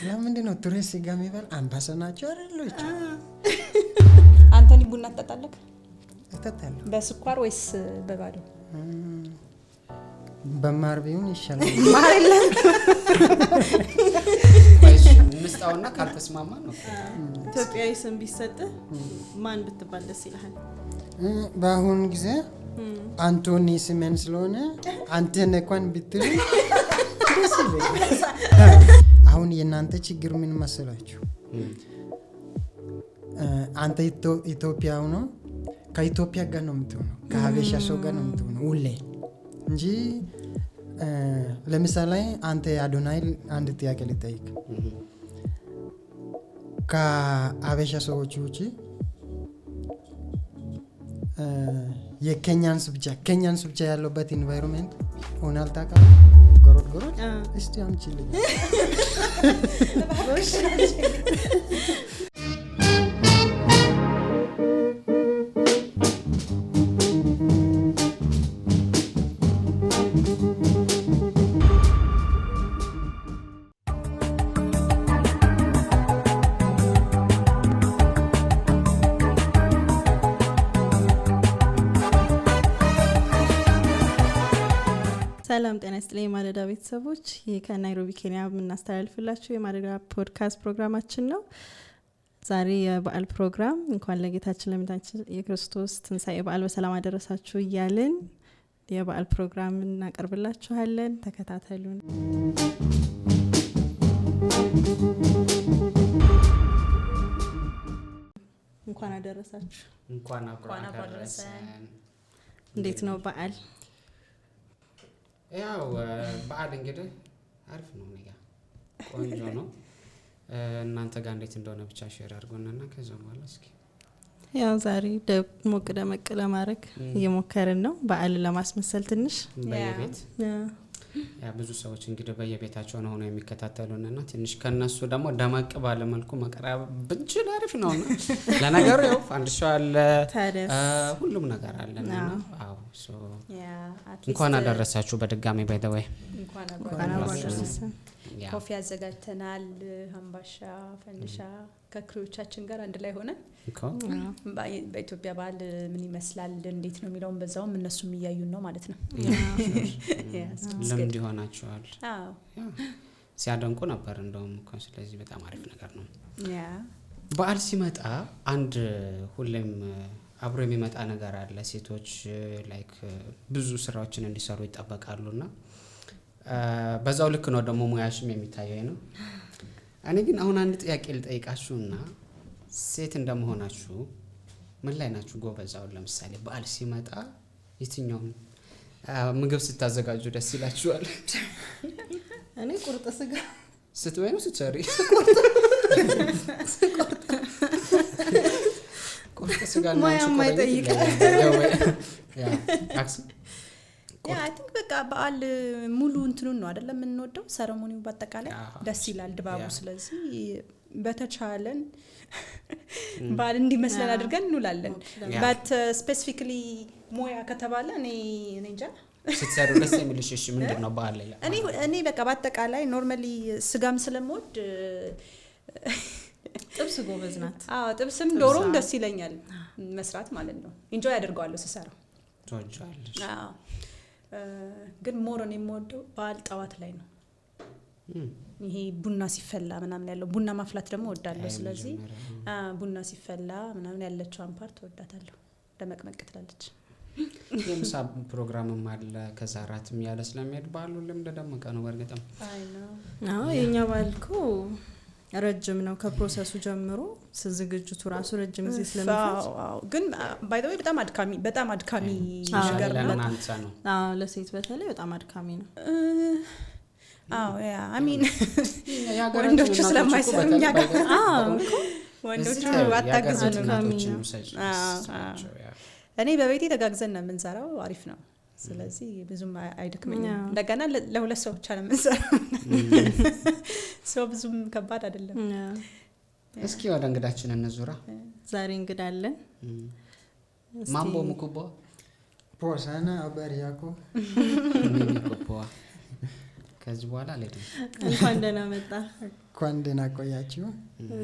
ለምንድን ነው ቱሪስት ስጋ የሚባል አንበሳ ናቸው አይደሎች? አንተኒ ቡና ትጠጣለህ? እጠጣለሁ። በስኳር ወይስ በባዶ? በማር ቢሆን ይሻላል። ማር የለም። ወይስ ምስጣውና ካልተስማማ ነው። ኢትዮጵያዊ ስም ቢሰጥህ ማን ብትባል ደስ ይልሃል? በአሁን ጊዜ አንቶኒ ሲሜን ስለሆነ አንተን እንኳን ብትሉ ደስ ይላል። አሁን የእናንተ ችግር ምን መሰላችሁ? አንተ ኢትዮጵያው ነው ከኢትዮጵያ ጋር ነው የምትሆነው፣ ከሀበሻ ሰው ጋር ነው የምትሆነው ሁሌ እንጂ ለምሳሌ አንተ አዶናይ አንድ ጥያቄ ልጠይቅ። ከሀበሻ ሰዎች ውጪ የኬንያንስ ብቻ ያለበት ኢንቫይሮንመንት ሆናል ታውቃለህ? ጎሮት እስቲ አምጪልኝ። ሰላም ጤና ይስጥልኝ የማለዳ ቤተሰቦች፣ ይህ ከናይሮቢ ኬንያ የምናስተላልፍላችሁ የማለዳ ፖድካስት ፕሮግራማችን ነው። ዛሬ የበዓል ፕሮግራም እንኳን ለጌታችን ለመድኃኒታችን የክርስቶስ ትንሣኤ በዓል በሰላም አደረሳችሁ እያልን የበዓል ፕሮግራም እናቀርብላችኋለን። ተከታተሉን። እንኳን አደረሳችሁ። እንኳን አደረሰን። እንዴት ነው በዓል? ያው በዓል እንግዲህ አሪፍ ነው፣ እኔ ጋር ቆንጆ ነው። እናንተ ጋር እንዴት እንደሆነ ብቻ ሼር አድርጉንና ከዛ በኋላ እስኪ ያው ዛሬ ሞቅ ደመቅ ለማድረግ እየሞከርን ነው፣ በዓልን ለማስመሰል ትንሽ በየቤት ያ ብዙ ሰዎች እንግዲህ በየቤታቸው ነው ሆነው የሚከታተሉንና ትንሽ ከነሱ ደግሞ ደመቅ ባለ መልኩ መቅረብ ብንችል አሪፍ ነውና ለነገሩ ያው ፋንድሻው አለ፣ ሁሉም ነገር አለና አዎ ሶ እንኳን አደረሳችሁ በድጋሚ ባይ ዘ ወይ እንኳን አደረሰን። ኮፊ አዘጋጅተናል፣ አምባሻ ፈንድሻ ከክሩዎቻችን ጋር አንድ ላይ ሆነን በኢትዮጵያ በዓል ምን ይመስላል እንዴት ነው የሚለውን በዛውም እነሱም እያዩን ነው ማለት ነው። ልምድ ይሆናችኋል። ሲያደንቁ ነበር እንደውም እኮ። ስለዚህ በጣም አሪፍ ነገር ነው። በዓል ሲመጣ አንድ ሁሌም አብሮ የሚመጣ ነገር አለ። ሴቶች ላይክ ብዙ ስራዎችን እንዲሰሩ ይጠበቃሉና በዛው ልክ ነው ደግሞ ሙያሽም የሚታየው ነው። እኔ ግን አሁን አንድ ጥያቄ ልጠይቃችሁና ሴት እንደመሆናችሁ ምን ላይ ናችሁ ጎበዝ? አሁን ለምሳሌ በዓል ሲመጣ የትኛውን ምግብ ስታዘጋጁ ደስ ይላችኋል? እኔ ቁርጥ ስጋ ስትበይ ነው ስትሰሪ? ቁርጥ ስጋ ነው ማይጠይቅ አይ ቲንክ በቃ በዓል ሙሉ እንትኑን ነው አይደለም የምንወደው፣ ሰረሞኒው በአጠቃላይ ደስ ይላል ድባቡ። ስለዚህ በተቻለን በዓል እንዲመስለን አድርገን እንውላለን። በት ስፔሲፊካሊ ሞያ ከተባለ እኔ እንጃ ስትሰሩ ደስ የሚልሽ እሺ ምንድነው በዓል ላይ? እኔ በቃ በአጠቃላይ ኖርማሊ ስጋም ስለምወድ ጥብስ ጎበዝ ናት። ጥብስም ዶሮም ደስ ይለኛል መስራት ማለት ነው። ኢንጆይ አድርገዋለሁ ስሰራው። ተወጃለሽ? ግን ሞሮን የምወደው በዓል ጠዋት ላይ ነው። ይሄ ቡና ሲፈላ ምናምን ያለው ቡና ማፍላት ደግሞ እወዳለሁ። ስለዚህ ቡና ሲፈላ ምናምን ያለችውን ፓርት እወዳታለሁ። ደመቅመቅ ትላለች። የምሳ ፕሮግራምም አለ ከዛ ራትም ያለ ስለሚሄድ በዓሉ ልምድ ደመቀ ነው። በርግጥም አዎ የኛ በዓል እኮ ረጅም ነው ከፕሮሰሱ ጀምሮ ዝግጅቱ ራሱ ረጅም ጊዜ ስለሚፈጅ። ግን ባይ ዘ ወይ በጣም አድካሚ ነገር ነው። ለሴት በተለይ በጣም አድካሚ ነው። ያ አሚን ወንዶቹ ስለማይሰሩ እኛ ጋር ወንዶቹ አታግዙንም። እኔ በቤቴ ተጋግዘን ነው የምንሰራው። አሪፍ ነው። ስለዚህ ብዙም አይደክመኝም። እንደገና ለሁለት ሰው ብቻ ነው የምንሰራው። ሰው ብዙም ከባድ አይደለም። እስኪ ወደ እንግዳችን እንዙራ። ዛሬ እንግዳለን። ማምቦ ሙኩቦ ፖሳና አበሪያኮ ሙኩቦ ከዚህ በኋላ አልሄድም። እንኳን ደህና መጣ። እንኳን ደህና ቆያችሁ።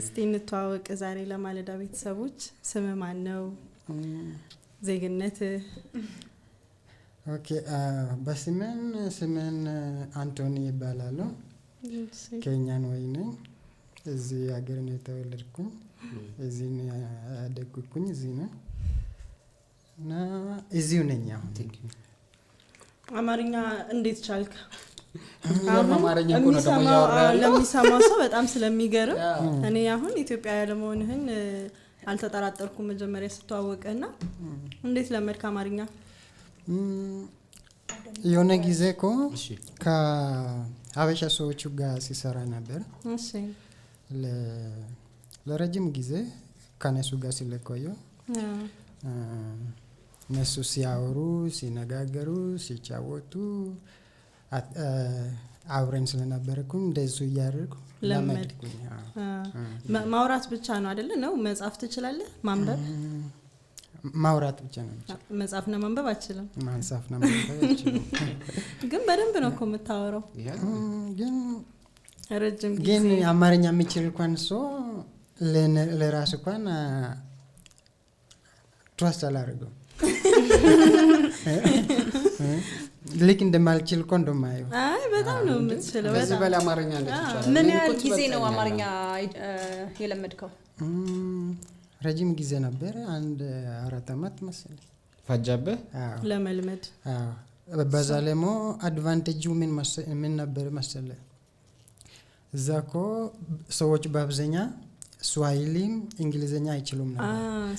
እስቲ እንተዋወቅ ዛሬ ለማለዳ ቤተሰቦች። ስም ማን ነው? ዜግነት? ኦኬ ስሜን አንቶኒ ይባላል። ኬንያን ወይ ነኝ። እዚህ ሀገር ነው የተወለድኩኝ። እዚህ ነው ያደግኩኝ። እዚህ ነው እና እዚሁ ነኝ አሁን። አማርኛ እንዴት ቻልክ? አማርኛ እኮ ነው ደግሞ ያወራው። ለሚሰማው ሰው በጣም ስለሚገርም እኔ አሁን ኢትዮጵያ ያለመሆንህን አልተጠራጠርኩም መጀመሪያ ስተዋወቀና እንዴት ለመድክ አማርኛ? የሆነ ጊዜ እኮ ከሀበሻ ሰዎች ጋር ሲሰራ ነበር። እሺ ለረጅም ጊዜ ከነሱ ጋር ሲለቆየው እነሱ ሲያወሩ ሲነጋገሩ ሲጫወቱ አብረን ስለነበርኩኝ እንደሱ እያደረኩ ለመድኩኝ። ማውራት ብቻ ነው አይደለ? ነው መጻፍ ትችላለህ? ማንበብ? ማውራት ብቻ ነው። መጻፍና ማንበብ አልችልም። ማንጻፍና ማንበብ አልችልም። ግን በደንብ ነው እኮ የምታወራው። ግን ረጅም ጊዜ ግን አማርኛ የሚችል እንኳን ሰው ለራስ እንኳን ትራስት አላደርገውም። ልክ እንደማልችል እኮ እንደማየው። አይ በጣም ነው የምትችለው። በዚህ በላይ አማርኛ እንደተቻለ ምን ያህል ጊዜ ነው አማርኛ የለመድከው? ረጅም ጊዜ ነበር። 4 አመት መሰለኝ ፈጀብህ ለመልመድ። በዛ ለሞ አድቫንቴጁ ምን ነበር መሰለህ? እዛ እኮ ሰዎች በአብዛኛው ስዋሂሊም እንግሊዘኛ አይችሉም ነበር።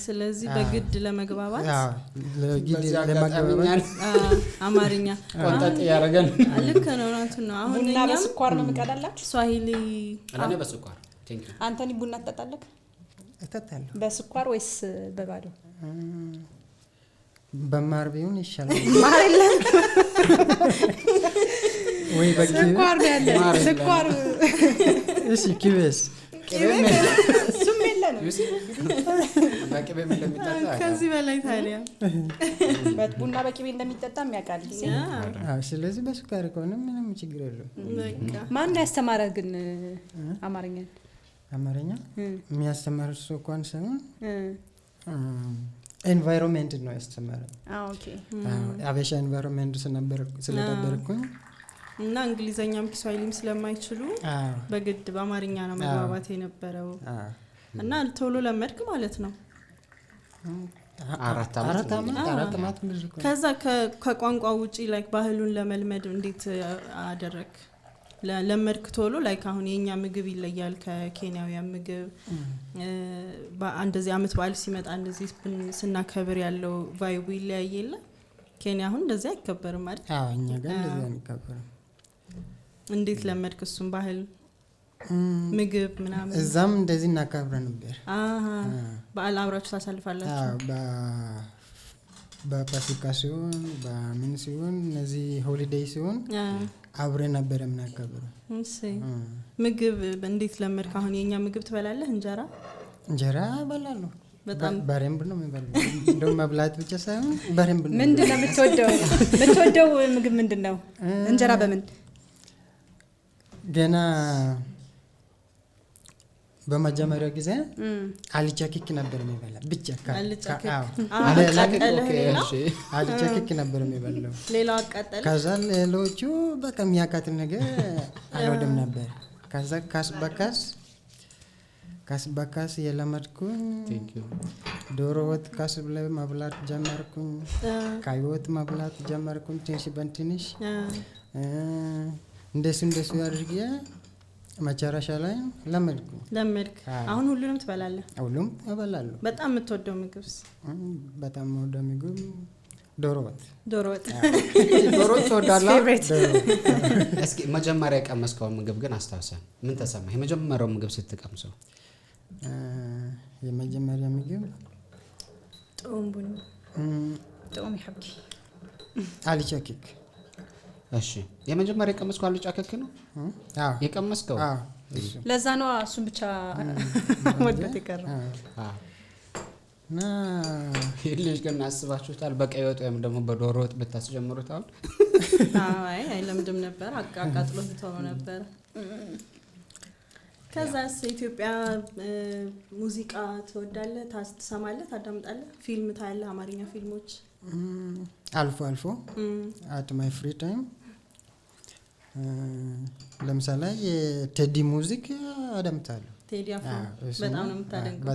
ስለዚህ በግድ ለመግባባት አማርኛ ቆንጣጥ ያረጋን። ልክ ነው ነው። አሁን ቡና በስኳር ነው የምቀዳላችሁ? ስዋሂሊ አላኔ በስኳር አንተኒ ቡና ትጠጣለህ? እጠጣለሁ። በስኳር ወይስ በባዶ? በማር ቢሆን ይሻላል። ማር የለም ወይ በስኳር ነው ያለ። ስኳር እሺ ኪቤስ እሱም የለንም። በቅቤ እንደሚጠጣ ከዚህ በላይ ታዲያ ቡና በቅቤ እንደሚጠጣ የሚያውቃል። ስለዚህ በስኳር ከሆነ ምንም ችግር የለውም። ማን ያስተማረህ ግን አማርኛ? አማርኛ የሚያስተምር ሰው እንኳን ሳይሆን ኤንቫይሮንመንት ነው ያስተማረኝ። ኦኬ አበሻ ኤንቫይሮንመንት ስለነበርኩኝ እና እንግሊዘኛም ስዋሂሊም ስለማይችሉ በግድ በአማርኛ ነው መግባባት የነበረው። እና ቶሎ ለመድክ ማለት ነው። 4 አመት ብዙ። ከዛ ከቋንቋ ውጪ ላይክ ባህሉን ለመልመድ እንዴት አደረክ? ለመድክ ቶሎ? ላይክ አሁን የኛ ምግብ ይለያል ከኬንያውያን ምግብ። እንደዚህ አመት በዓል ሲመጣ እንደዚህ ስናከብር ያለው ቫይቡ ይለያየለ። ኬንያ አሁን እንደዚህ አይከበርም አይደል? እኛ ጋር እንደዚህ አይከበርም። እንዴት ለመድክ እሱን ባህል ምግብ ምናምን? እዛም እንደዚህ እናከብር ነበር። በዓል አብራችሁ ታሳልፋላችሁ? በፋሲካ ሲሆን በምን ሲሆን እነዚህ ሆሊዴይ ሲሆን አብረን ነበር የምናከብረው። እሺ ምግብ እንዴት ለመድክ? አሁን የኛ ምግብ ትበላለህ? እንጀራ እበላለሁ። በጣም በረምብ ነው የሚበላው። እንደው መብላት ብቻ ሳይሆን በረምብ ነው። ምንድነው የምትወደው ምግብ ምንድነው? እንጀራ በምን? ገና በመጀመሪያው ጊዜ አልጫ ኬክ ነበር የሚበላ ብቻ። አልጫ ኬክ ነበር የሚበላው። ሌላው አቃጠለ። ከዛ ሌሎቹ በቃ የሚያቃጥል ነገር አልወድም ነበር። ከዛ ካስ የለመድኩኝ ዶሮ ወጥ ካስ ብለ መብላት ጀመርኩኝ። ቀይ ወጥ መብላት ጀመርኩኝ ትንሽ በትንሽ። እንደሱ አድርጌ መጨረሻ ላይ ለመድኩ። አሁን ሁሉንም ትበላለህ? ሁሉም እበላለሁ። በጣም የምትወደው ምግብስ? በጣም የምወደው ምግብ ዶሮ ወጥ። ዶሮ ትወዳለህ? እስኪ መጀመሪያ የቀመስከው ምግብ ግን አስታውሰን። ምን ተሰማህ የመጀመሪያው ምግብ ስትቀምሰው? የመጀመሪያ ምግብ ጦም ይحبኪ አልጫ ኬክ። እሺ የመጀመሪያ የቀመስከው አልጫ ኬክ ነው? የቀመስከው? ለዛ ነው እሱን ብቻ ወደት ይቀር። እና ልጅ ግን አስባችሁታል በቀይ ወጥ ወይም ደግሞ በዶሮ ወጥ ብታስጀምሩት አሁን? አይ አይለምድም ነበር አቃጥሎ ትተው ነበር። ከዛስ ኢትዮጵያ ሙዚቃ ትወዳለህ? ትሰማለህ? ታዳምጣለህ? ፊልም ታያለህ? አማርኛ ፊልሞች? አልፎ አልፎ at my free time ለምሳሌ የቴዲ ሙዚክ አዳምጣለሁ። ቴዲ አፍሮ በጣም ነው የምታደንቀው?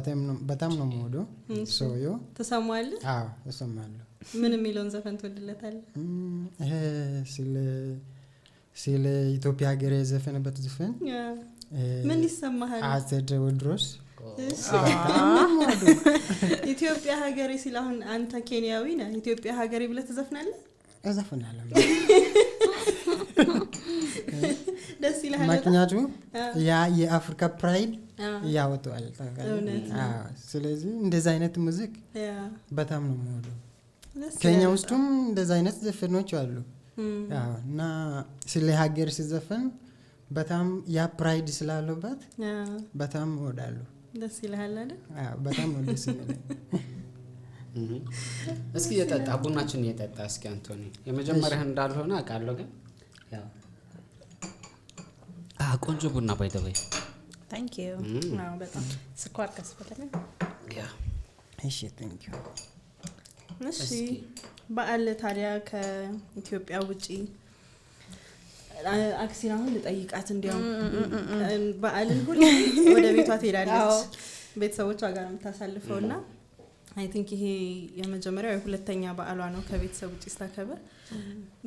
በጣም ነው የምወደው። ሶዮ ትሰማዋለህ? አዎ እሰማለሁ። ምን የሚለውን ዘፈን ትወድለታለህ? ይሄ ስለ ኢትዮጵያ ሀገር የዘፈነበት ዘፈን ምን ይሰማሃል? አዘደ ወድሮስ ኢትዮጵያ ሀገሬ ሲል አሁን አንተ ኬንያዊ ነህ፣ ኢትዮጵያ ሀገሬ ብለህ ትዘፍናለህ? እዘፍናለሁ። ደስ ይላል። ምክንያቱም ያ የአፍሪካ ፕራይድ ያወጣዋል። ስለዚህ እንደዛ አይነት ሙዚክ በጣም ነው የምወደው። ኬንያ ውስጥም እንደዛ አይነት ዘፈኖች አሉ እና ስለ ሀገር ሲዘፈን በጣም ያ ፕራይድ ስላለበት በጣም እወዳለሁ። ደስ ይላል አይደል? በጣም ነው ደስ ይላል። እስኪ የጠጣ ቡናችን የጠጣ እስኪ አንቶኒ የመጀመሪያ እንዳልሆነ አውቃለሁ ግን ያው ቆንጆ ቡና ባይ ዘ ወይ ታንክ ዩ በጣም ስኳር ከስፈተለ እሺ ታንክ ዩ። እሺ በዓል ታዲያ ከኢትዮጵያ ውጪ አክሲና አሁን ልጠይቃት እንዲያው በዓልን ሁሉ ወደ ቤቷ ትሄዳለች ቤተሰቦቿ ጋር የምታሳልፈውና አይ ቲንክ ይሄ የመጀመሪያው የሁለተኛ በዓሏ ነው ከቤተሰብ ውጪ ስታከብር።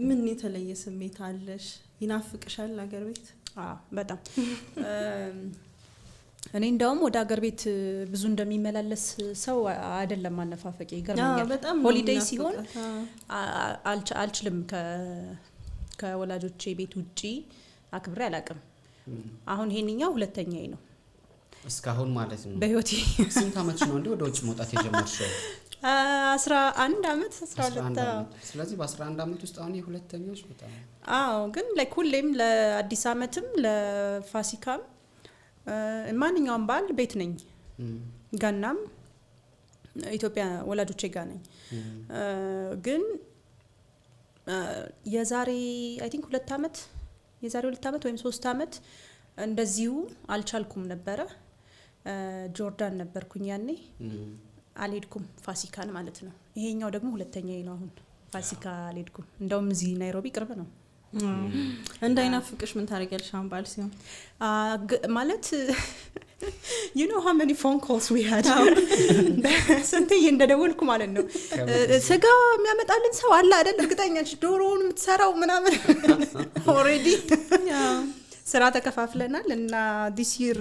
ምን የተለየ ስሜት አለሽ? ይናፍቅሻል ሀገር ቤት? በጣም እኔ እንደውም ወደ ሀገር ቤት ብዙ እንደሚመላለስ ሰው አይደለም ማነፋፈቂ ይገርመኛል። ሆሊዴይ ሲሆን አልችልም ከወላጆቼ ቤት ውጪ አክብሬ አላውቅም። አሁን ይሄንኛው ሁለተኛዬ ነው እስካሁን ማለት ነው በህይወቴ። ስንት አመት ነው እንዴ ወደ ውጭ መውጣት የጀመርሽው? 11 አመት 12 ስለዚህ በ11 አመት ውስጥ አሁን የሁለተኛሽ በጣም ግን ላይክ ሁሌም ለአዲስ አመትም ለፋሲካም ማንኛውም በዓል ቤት ነኝ። ገናም ኢትዮጵያ ወላጆቼ ጋር ነኝ። ግን የዛሬ አይ ቲንክ 2 አመት ወይም 3 አመት እንደዚሁ አልቻልኩም ነበረ። ጆርዳን ነበርኩኝ ያኔ አልሄድኩም ፋሲካን ማለት ነው። ይሄኛው ደግሞ ሁለተኛዬ ነው አሁን ፋሲካ አልሄድኩም። እንደውም እዚህ ናይሮቢ ቅርብ ነው። እንዳይናፍቅሽ ምን ታደርጊያለሽ አሁን በዓል ሲሆን? ማለት you know how many phone calls we had ስንቴ እንደደወልኩ ማለት ነው። ስጋ የሚያመጣልን ሰው አለ አይደል? እርግጠኛ ነሽ ዶሮውን የምትሰራው ምናምን ኦሬዲ ስራ ተከፋፍለናል እና this year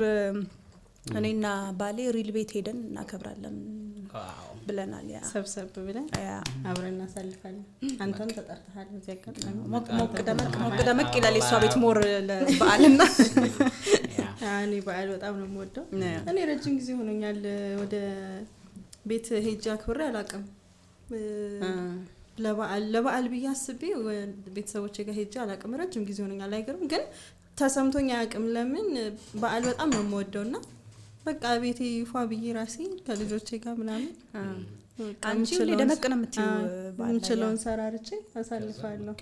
እኔና ባሌ ሪል ቤት ሄደን እናከብራለን ብለናል። ያ ሰብሰብ ብለን አብረን እናሳልፋለን። አንተም ተጠርተሃል እዚህ አጋጣሚ። ሞቅ ደመቅ ይላል የሷ ቤት ሞር ለበዓልና እኔ በዓል በጣም ነው የምወደው። እኔ ረጅም ጊዜ ሆኖኛል ወደ ቤት ሄጄ አክብሬ አላውቅም። ለበዓል ብዬ አስቤ ቤተሰቦቼ ጋር ሄጄ አላውቅም። ረጅም ጊዜ ሆኖኛል። አይገርም ግን ተሰምቶኝ አያውቅም። ለምን በዓል በጣም ነው የምወደውና በቃ ቤቴ ይፋ ብዬ ራሴ ከልጆቼ ጋር ምናምን አንቺ ለደመቅ ነው የምትይው ባልችለውን ሰራርቼ አሳልፋለሁ።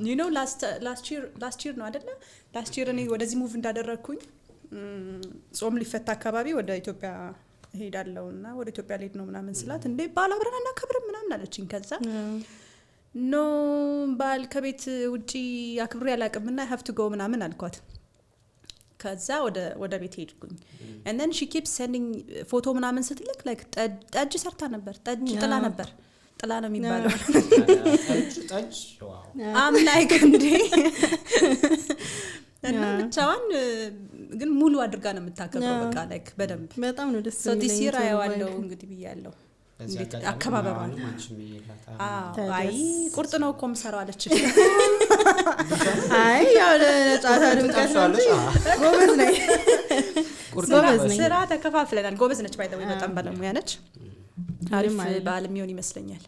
you know last year ነው አይደለ? last year እኔ ወደዚህ ሙቭ እንዳደረኩኝ ጾም ሊፈታ አካባቢ ወደ ኢትዮጵያ ሄዳለውና ወደ ኢትዮጵያ ልሄድ ነው ምናምን ስላት እንዴ ባል አብረን እናከብርም ምናምን አለችኝ። ከዛ ኖ ባል ከቤት ውጪ አክብሬ አላውቅምና I have to go ምናምን አልኳት። ከዛ ወደ ቤት ሄድኩኝ and then she keeps sending ፎቶ ምናምን ስትልክ like ጠጅ ሰርታ ነበር። ጠጅ ጥላ ነው የሚባለው። ጠጅ ዋው I'm like እንዴ እና ብቻዋን ግን ሙሉ አድርጋ ነው የምታከብረው በቃ like በደንብ በጣም ነው ደስ የሚለኝ። so this year አየዋለሁ እንግዲህ ብያለሁ አከባበሯን። አይ ቁርጥ ነው እኮ የምሰራው አለች። አይ ያው ለጫታ ድምቀት ነው እንጂ ጎበዝ ነኝ። ስራ ተከፋፍለናል። ጎበዝ ነች ባይ ዘ ወይ በጣም ባለሙያ ነች። አሪፍ በዓል የሚሆን ይመስለኛል።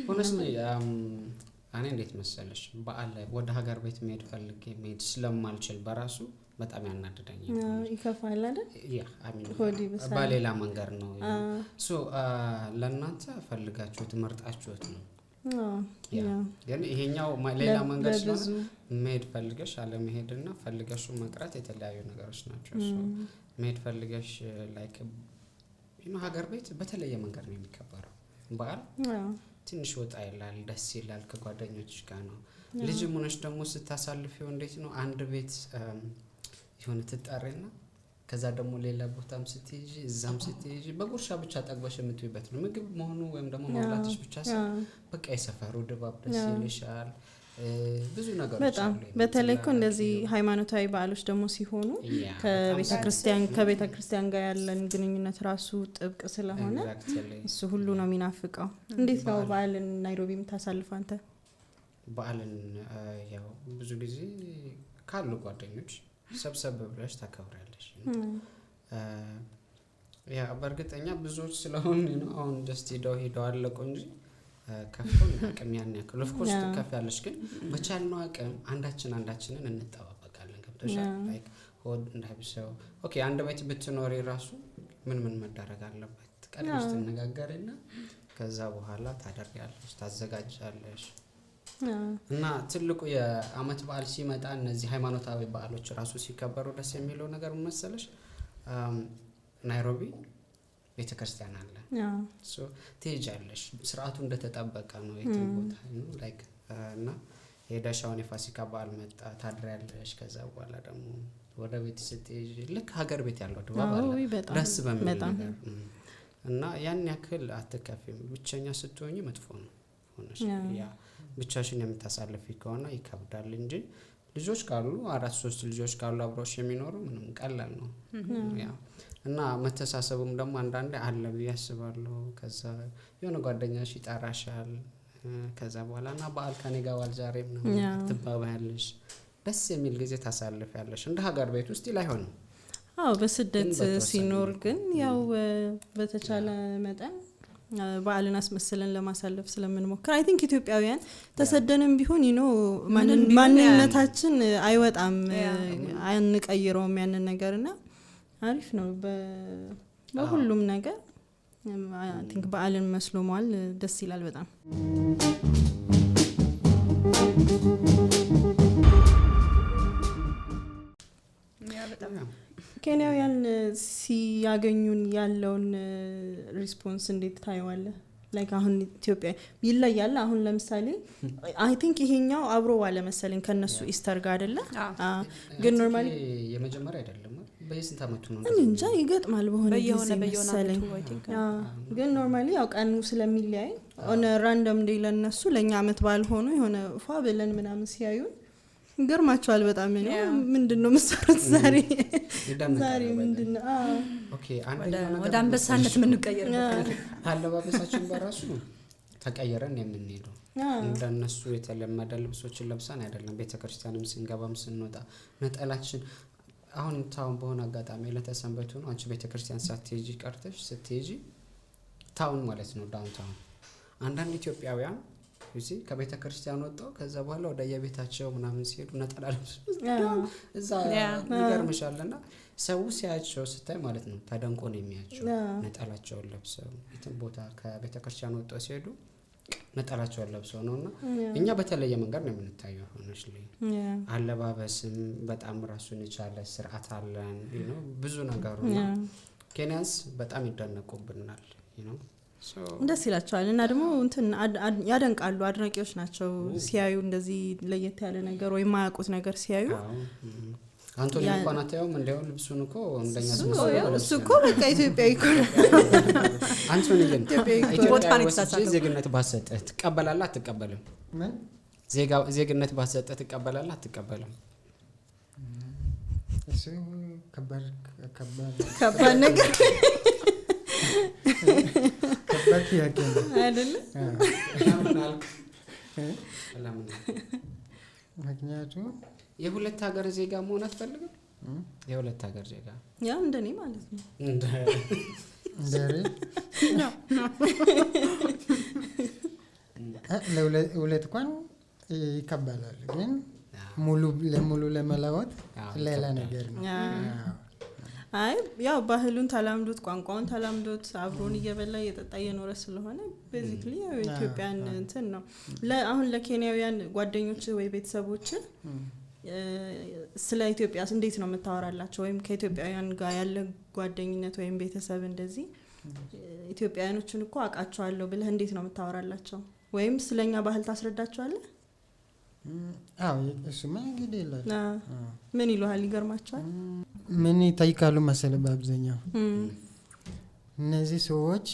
honestly እኔ እንዴት መሰለሽ በዓል ወደ ሀገር ቤት መሄድ ፈልጌ መሄድ ስለማልችል በራሱ በጣም ያናደደኝ ይከፋል አይደል? ያ በሌላ መንገድ ነው ለእናንተ ፈልጋችሁት መርጣችሁት ነው። ግን ይሄኛው ሌላ መንገድ ነው። መሄድ ፈልገሽ አለመሄድና ፈልገሽ መቅረት የተለያዩ ነገሮች ናቸው። መሄድ ፈልገሽ ላይክ ሀገር ቤት በተለየ መንገድ ነው የሚከበረው። በዓል ትንሽ ወጣ ይላል፣ ደስ ይላል፣ ከጓደኞች ጋር ነው። ልጅም ሆነሽ ደግሞ ስታሳልፊው እንዴት ነው አንድ ቤት የሆነ ትጣሪና ከዛ ደግሞ ሌላ ቦታም ስትሄጂ እዛም ስትሄጂ በጉርሻ ብቻ ጠግበሽ የምትይበት ነው። ምግብ መሆኑ ወይም ደግሞ መብላትሽ ብቻ ሳይሆን በቃ የሰፈሩ ድባብ ደስ ይልሻል። ብዙ ነገሮች አሉ። በተለይ እኮ እንደዚህ ሃይማኖታዊ በዓሎች ደግሞ ሲሆኑ ከቤተ ክርስቲያን ጋር ያለን ግንኙነት ራሱ ጥብቅ ስለሆነ እሱ ሁሉ ነው የሚናፍቀው። እንዴት ነው በዓልን ናይሮቢ የምታሳልፈው አንተ? በዓልን ያው ብዙ ጊዜ ካሉ ጓደኞች ሰብሰብ ብለሽ ታከብራለሽ። ያ በእርግጠኛ ብዙዎች ስለሆኑ ነው አሁን ጀስት ሄደው አለቁ እንጂ ከፍቶን አቅም ያን ያክል ኦፍ ኮርስ ትከፍያለሽ። ግን በቻልነው አቅም አንዳችንን እንጠባበቃለን። ገብቶሻል? ላይክ ሆድ እንዳይብሰው ኦኬ አንድ ቤት ብትኖሪ ራሱ ምን መደረግ አለበት ቀድመሽ ትነጋገሪና ከዛ በኋላ ታደርጊያለሽ፣ ታዘጋጃለሽ። እና ትልቁ የአመት በዓል ሲመጣ እነዚህ ሃይማኖታዊ በዓሎች ራሱ ሲከበሩ ደስ የሚለው ነገር ምን መሰለሽ? ናይሮቢ ቤተክርስቲያን አለ። ትሄጃለሽ፣ ስርዓቱ እንደተጠበቀ ነው የትም ቦታ ላይክ እና ሄደሽ አሁን የፋሲካ በዓል መጣ ታድሪያለሽ። ከዛ በኋላ ደግሞ ወደ ቤት ስትሄጂ ልክ ሀገር ቤት ያለው ድባብ አለ ደስ በሚል ነገር እና ያን ያክል አትከፊም። ብቸኛ ስትሆኚ መጥፎ ነው ሆነሽ ያ ብቻሽን የምታሳልፊ ከሆነ ይከብዳል እንጂ ልጆች ካሉ 4-3 ልጆች ካሉ አብረውሽ የሚኖሩ ምንም ቀላል ነው። ያ እና መተሳሰቡም ደግሞ አንዳንዴ አለ ብዬ አስባለሁ። ከዛ የሆነ ጓደኛሽ ይጠራሻል። ከዛ በኋላ እና በዓል ከኔ ጋር ዋል ዛሬም ነው ትባባያለሽ። ደስ የሚል ጊዜ ታሳልፊያለሽ። እንደ ሀገር ቤት ውስጥ አይሆንም። በስደት ሲኖር ግን ያው በተቻለ መጠን በዓልን አስመስለን ለማሳለፍ ስለምንሞክር አይ ቲንክ ኢትዮጵያውያን ተሰደንም ቢሆን ማንነታችን አይወጣም፣ አንቀይረውም ያንን ነገርና አሪፍ ነው በሁሉም ነገር። አይ ቲንክ በዓልን መስሎ መዋል ደስ ይላል በጣም። ኬንያውያን ሲያገኙን ያለውን ሪስፖንስ እንዴት ታየዋለህ? ላይክ አሁን ኢትዮጵያ ይለያል። አሁን ለምሳሌ አይ ቲንክ ይሄኛው አብሮ ዋለ መሰለኝ ከነሱ ኢስተር ጋር አይደለ? ግን ኖርማሊ የመጀመሪያ አይደለም። በየስንት አመቱ ነው እንጃ ይገጥማል በሆነ ጊዜ መሰለኝ። ግን ኖርማሊ ያው ቀኑ ስለሚለያይ ኦን ራንደም ዴይ ለነሱ ለኛ አመት በዓል ሆኖ የሆነ ፏ ብለን ምናምን ሲያዩን ገርማቸዋል በጣም ነው። ምንድነው መስራት ዛሬ ምንድነው? ኦኬ ወደ አንበሳነት ምን ቀየር አለባበሳችን በራሱ ተቀየረን የምንሄደው እንደነሱ የተለመደ ልብሶችን ለብሰን አይደለም። ቤተክርስቲያንም ስንገባም ስንወጣ ነጠላችን አሁን ታውን በሆነ አጋጣሚ ለተሰንበቱ ነው አንቺ ቤተክርስቲያን ሳትሄጂ ቀርተሽ ስትሄጂ ታውን ማለት ነው ዳውንታውን አንዳንድ ኢትዮጵያውያን እዚህ ከቤተ ክርስቲያን ወጣው ከዛ በኋላ ወደ የቤታቸው ምናምን ሲሄዱ ነጠላ ልብስ እዛ ይገርምሻልና ሰው ሲያቸው ስታይ ማለት ነው ተደንቆ ነው የሚያቸው። ነጠላቸውን ለብሰው እንትን ቦታ ከቤተ ክርስቲያን ወጣው ሲሄዱ ነጠላቸውን ለብሰው ነውና እኛ በተለየ መንገድ ነው የምንታየው። ሆነሽሊ አለባበስም በጣም ራሱን የቻለ ስርዓት አለን ብዙ ነገሩና ኬንያንስ በጣም ይደነቁብናል ደስ ይላቸዋል። እና ደግሞ እንትን ያደንቃሉ፣ አድናቂዎች ናቸው ሲያዩ እንደዚህ ለየት ያለ ነገር ወይ ማያውቁት ነገር ሲያዩ። አንቶኒ እንኳን አታየውም እንደው ልብሱን እኮ እንደኛ እሱ እኮ በቃ ኢትዮጵያዊ እኮ አንቶኒ ግን ኢትዮጵያዊ ዜግነት ባሰጠህ ትቀበላለህ አትቀበልም? ምን ዜግነት ባሰጠህ ትቀበላለህ አትቀበልም? እሱ ከባድ ነገር ከባድ ያገኝ አይደለ? ምክንያቱም የሁለት ሀገር ዜጋ መሆን አትፈልግም? የሁለት ሀገር ዜጋ ያ እንደኔ ማለት ነው እንደሬ ለሁለት እንኳን ይቀበላል። ግን ሙሉ ለመለወጥ ሌላ ነገር ነው። አይ ያው ባህሉን ተላምዶት ቋንቋውን ተላምዶት አብሮን እየበላ እየጠጣ እየኖረ ስለሆነ ቤዚክሊ ኢትዮጵያን እንትን ነው። አሁን ለኬንያውያን ጓደኞች ወይ ቤተሰቦች ስለ ኢትዮጵያ እንዴት ነው የምታወራላቸው? ወይም ከኢትዮጵያውያን ጋር ያለ ጓደኝነት ወይም ቤተሰብ እንደዚህ ኢትዮጵያውያኖችን እኮ አውቃቸዋለሁ ብለህ እንዴት ነው የምታወራላቸው? ወይም ስለኛ ባህል ታስረዳቸዋለህ? አዎ እሱማ እንግዲህ ይላል። ምን ይሉሃል? ይገርማቸዋል። ምን ይጠይቃሉ መሰለህ? በአብዛኛው እነዚህ ሰዎች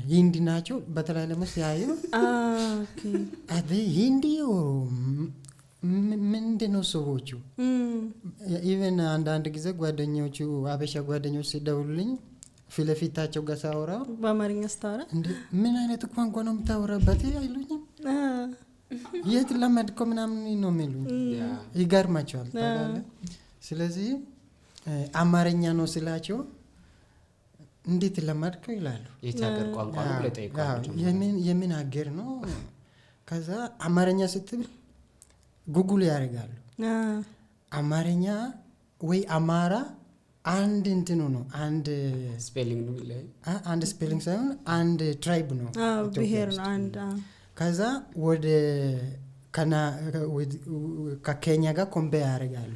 ሂንዲ ናቸው። በተለይ ደግሞ ሲያዩ አደ ሂንዲ ምንድን ነው ሰዎቹ? ኢቨን አንዳንድ ጊዜ ጓደኞቹ አበሻ ጓደኞች ሲደውሉልኝ ፊት ለፊታቸው ጋር ሳወራ በአማርኛ ስታወራ ምን አይነት ቋንቋ ነው የምታወራበት አይሉኝም። የት ለመድከው ምናምን ነው የሚሉኝ። ይገርማቸዋል ታውቃለህ። ስለዚህ አማርኛ ነው ስላቸው እንዴት ለመድከው ይላሉ። የታገር ቋንቋ ነው ለጠይቋቸው የምን ሀገር ነው? ከዛ አማርኛ ስትል ጉግል ያደርጋሉ። አማርኛ ወይ አማራ አንድ እንትኑ ነው አንድ ስፔሊንግ ነው ይላል። አንድ ስፔሊንግ ሳይሆን አንድ ትራይብ ነው ብሄር ነው አንድ። ከዛ ወደ ከኬንያ ጋር ኮምፔር ያደርጋሉ።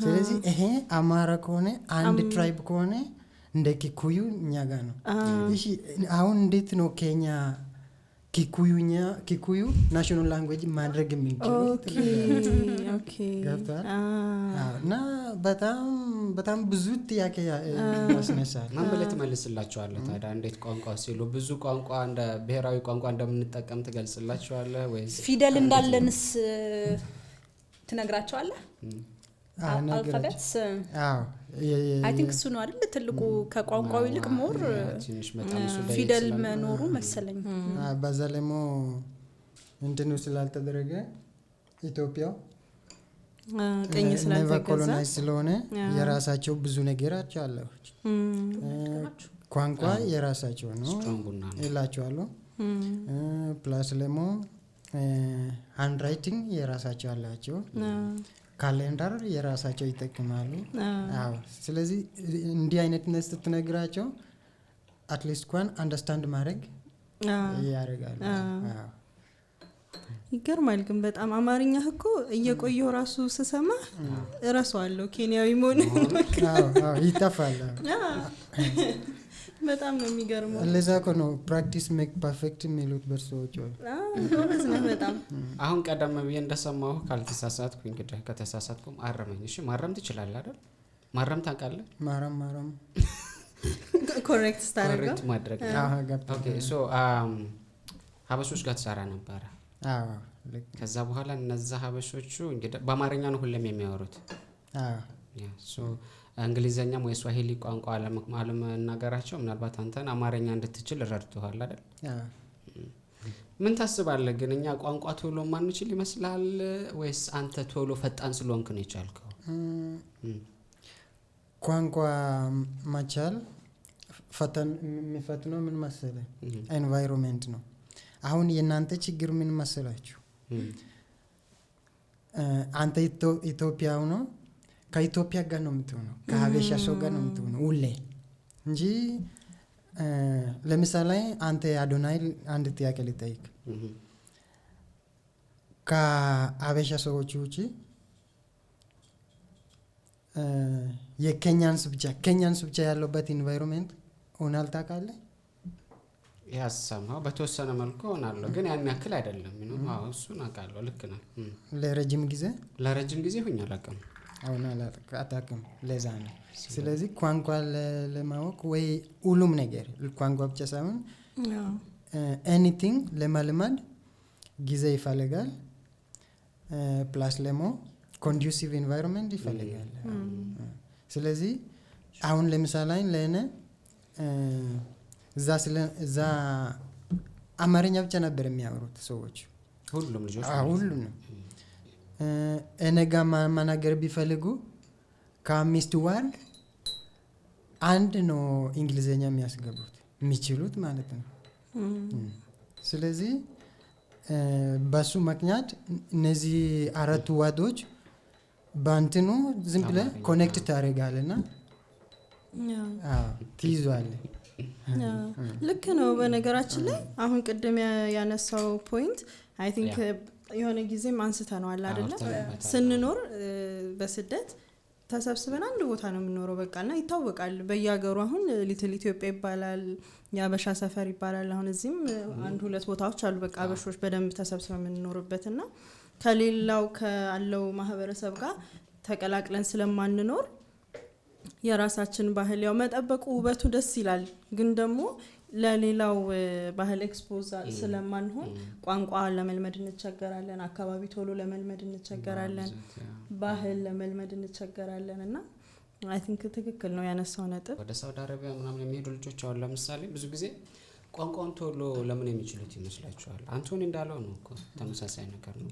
ስለዚህ ይሄ አማራ ከሆነ አንድ ትራይብ ከሆነ እንደ ኪኩዩ እኛ ጋር ነው። እሺ አሁን እንዴት ነው ኬንያ ኪኩዩ ናሽናል ላንጉዌጅ ማድረግ የሚችለው? ኦኬ እና በጣም ብዙ ጥያቄ ያስነሳል። ማን ብለህ ትመልስላቸዋለህ ታዲያ? እንዴት ቋንቋ ሲሉ ብዙ ቋንቋ እንደ ብሔራዊ ቋንቋ እንደምንጠቀም ትገልጽላቸዋለህ ወይስ ፊደል እንዳለንስ ትነግራቸዋለህ? አልፋቤትስ አይ ቲንክ እሱ ነው አይደል ትልቁ ከቋንቋው ይልቅ ሞር ፊደል መኖሩ መሰለኝ። በዛ ላይ እንትኑ ስላልተደረገ ኢትዮጵያ ቀኝ ስላልተገዛ ኮሎናይዝ ስለሆነ የራሳቸው ብዙ ነገር አለው። ቋንቋ የራሳቸው ነው ይላቸዋለሁ። ፕላስ ደግሞ ሃንድ ራይቲንግ የራሳቸው አላቸው። ካሌንደር የራሳቸው ይጠቀማሉ። አዎ ስለዚህ እንዲህ አይነት ነስት ትነግራቸው አትሊስት እንኳን አንደርስታንድ ማድረግ ያደርጋሉ። ይገርማል። ግን በጣም አማርኛ እኮ እየቆየው ራሱ ስሰማ እረሳዋለሁ ኬንያዊ መሆን ይጠፋል። በጣም ነው የሚገርመው። ለዛ እኮ ነው ፕራክቲስ ሜክ ፐርፌክት የሚሉት በርሶች። በጣም አሁን ቀደም ብዬ እንደሰማሁ ካልተሳሳትኩ እንግዲህ ከተሳሳትኩም አረመኝ። እሺ ማረም ትችላለህ አይደል? ማረም ታውቃለህ? ማረም ኮሬክት ስታደርገው ማድረግ። ኦኬ ሶ ሀበሾች ጋር ትሰራ ነበረ። ከዛ በኋላ እነዛ ሀበሾቹ እንግዲህ በአማርኛ ነው ሁሌም የሚያወሩት። ሶ እንግሊዘኛም ወይ ስዋሂሊ ቋንቋ አለመናገራቸው ምናልባት አንተን አማርኛ እንድትችል ረድቶሃል አይደል? ምን ታስባለህ ግን እኛ ቋንቋ ቶሎ ማንችል ይመስላል ወይስ አንተ ቶሎ ፈጣን ስለሆንክ ነው የቻልከው? ቋንቋ መቻል የሚፈትነው ምን መሰለህ? ኤንቫይሮንመንት ነው። አሁን የእናንተ ችግር ምን መሰላችሁ? አንተ ኢትዮጵያው ነው ከኢትዮጵያ ጋር ነው የምትሆነው፣ ከሀበሻ ሰው ጋር ነው የምትሆነው ሁሌ እንጂ ለምሳሌ አንተ አዶናይ አንድ ጥያቄ ልጠይቅ። ከሀበሻ ሰዎች ውጪ የኬንያንስ ብቻ ያለበት ኢንቫይሮንመንት ሆናል ታውቃለህ? ያሰማው በተወሰነ መልኩ ሆናለሁ ግን ያን ያክል አይደለም ነው። አዎ እሱን አውቃለሁ። ልክ ነህ። ለረጅም ጊዜ ሆኛል አላውቅም። አሁን አታውቅም። ለዛ ነው። ስለዚህ ቋንቋ ለማወቅ ወይ ሁሉም ነገር ቋንቋ ብቻ ሳይሆን ኤኒቲንግ ለማልማድ ጊዜ ይፈልጋል። ፕላስ ደግሞ ኮንዱሲቭ ኤንቫይሮንመንት ይፈልጋል። ስለዚህ አሁን ለምሳሌ ለእኔ እዛ አማርኛ ብቻ ነበር የሚያወሩት ሰዎች ሁሉም ልጆች ሁሉም እኔ ጋር ማናገር ቢፈልጉ ከአምስት ወር አንድ ነው እንግሊዘኛ የሚያስገቡት የሚችሉት ማለት ነው። ስለዚህ በሱ ምክንያት እነዚህ አራቱ ዋዶች በአንትኑ ዝም ብለህ ኮኔክት ታደርጋለና ትይዟለህ። ልክ ነው። በነገራችን ላይ አሁን ቅድም ያነሳው ፖይንት አይ ቲንክ የሆነ ጊዜም አንስተነዋል አይደለ? ስንኖር በስደት ተሰብስበን አንድ ቦታ ነው የምንኖረው በቃና ይታወቃል በየሀገሩ። አሁን ሊትል ኢትዮጵያ ይባላል፣ የአበሻ ሰፈር ይባላል። አሁን እዚህም አንድ ሁለት ቦታዎች አሉ በቃ አበሾች በደንብ ተሰብስበን የምንኖርበትና ከሌላው ካለው ማህበረሰብ ጋር ተቀላቅለን ስለማንኖር የራሳችን ባህል ያው መጠበቁ ውበቱ ደስ ይላል፣ ግን ደግሞ ለሌላው ባህል ኤክስፖዝ ስለማንሆን ቋንቋ ለመልመድ እንቸገራለን፣ አካባቢ ቶሎ ለመልመድ እንቸገራለን፣ ባህል ለመልመድ እንቸገራለን። እና አይ ቲንክ ትክክል ነው ያነሳው ነጥብ። ወደ ሳውዲ አረቢያ ምናምን የሚሄዱ ልጆች አሁን ለምሳሌ ብዙ ጊዜ ቋንቋውን ቶሎ ለምን የሚችሉት ይመስላችኋል? አንቶኒ እንዳለው ነው እኮ ተመሳሳይ ነገር ነው።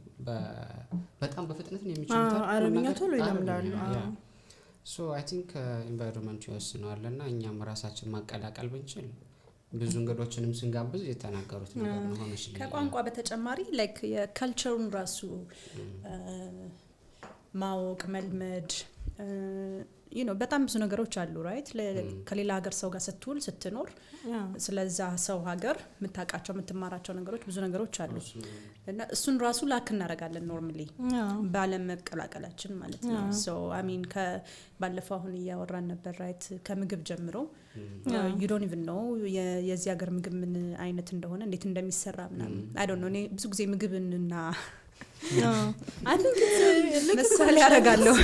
በጣም በፍጥነት ነው የሚችሉት አረብኛ ቶሎ ይለምዳሉ። ሶ አይ ቲንክ ኢንቫይሮንመንት ይወስነዋል እና እኛም ራሳችን ማቀላቀል ብንችል ብዙ እንግዶችንም ስንጋብዝ የተናገሩት ነገር ነው ሆነሽ ከቋንቋ በተጨማሪ ላይክ የካልቸሩን ራሱ ማወቅ መልመድ በጣም ብዙ ነገሮች አሉ ራይት። ከሌላ ሀገር ሰው ጋር ስትውል ስትኖር ስለዛ ሰው ሀገር የምታውቃቸው የምትማራቸው ነገሮች ብዙ ነገሮች አሉ እና እሱን ራሱ ላክ እናደርጋለን ኖርማሊ ባለመቀላቀላችን ማለት ነው። ሶ አይ ሚን ባለፈው አሁን እያወራን ነበር ራይት ከምግብ ጀምሮ you don't even know የዚህ ሀገር ምግብ ምን አይነት እንደሆነ እንዴት እንደሚሰራ ምናምን I don't know። እኔ ብዙ ጊዜ ምግብንና I think it's ምሳሌ ያደርጋለሁ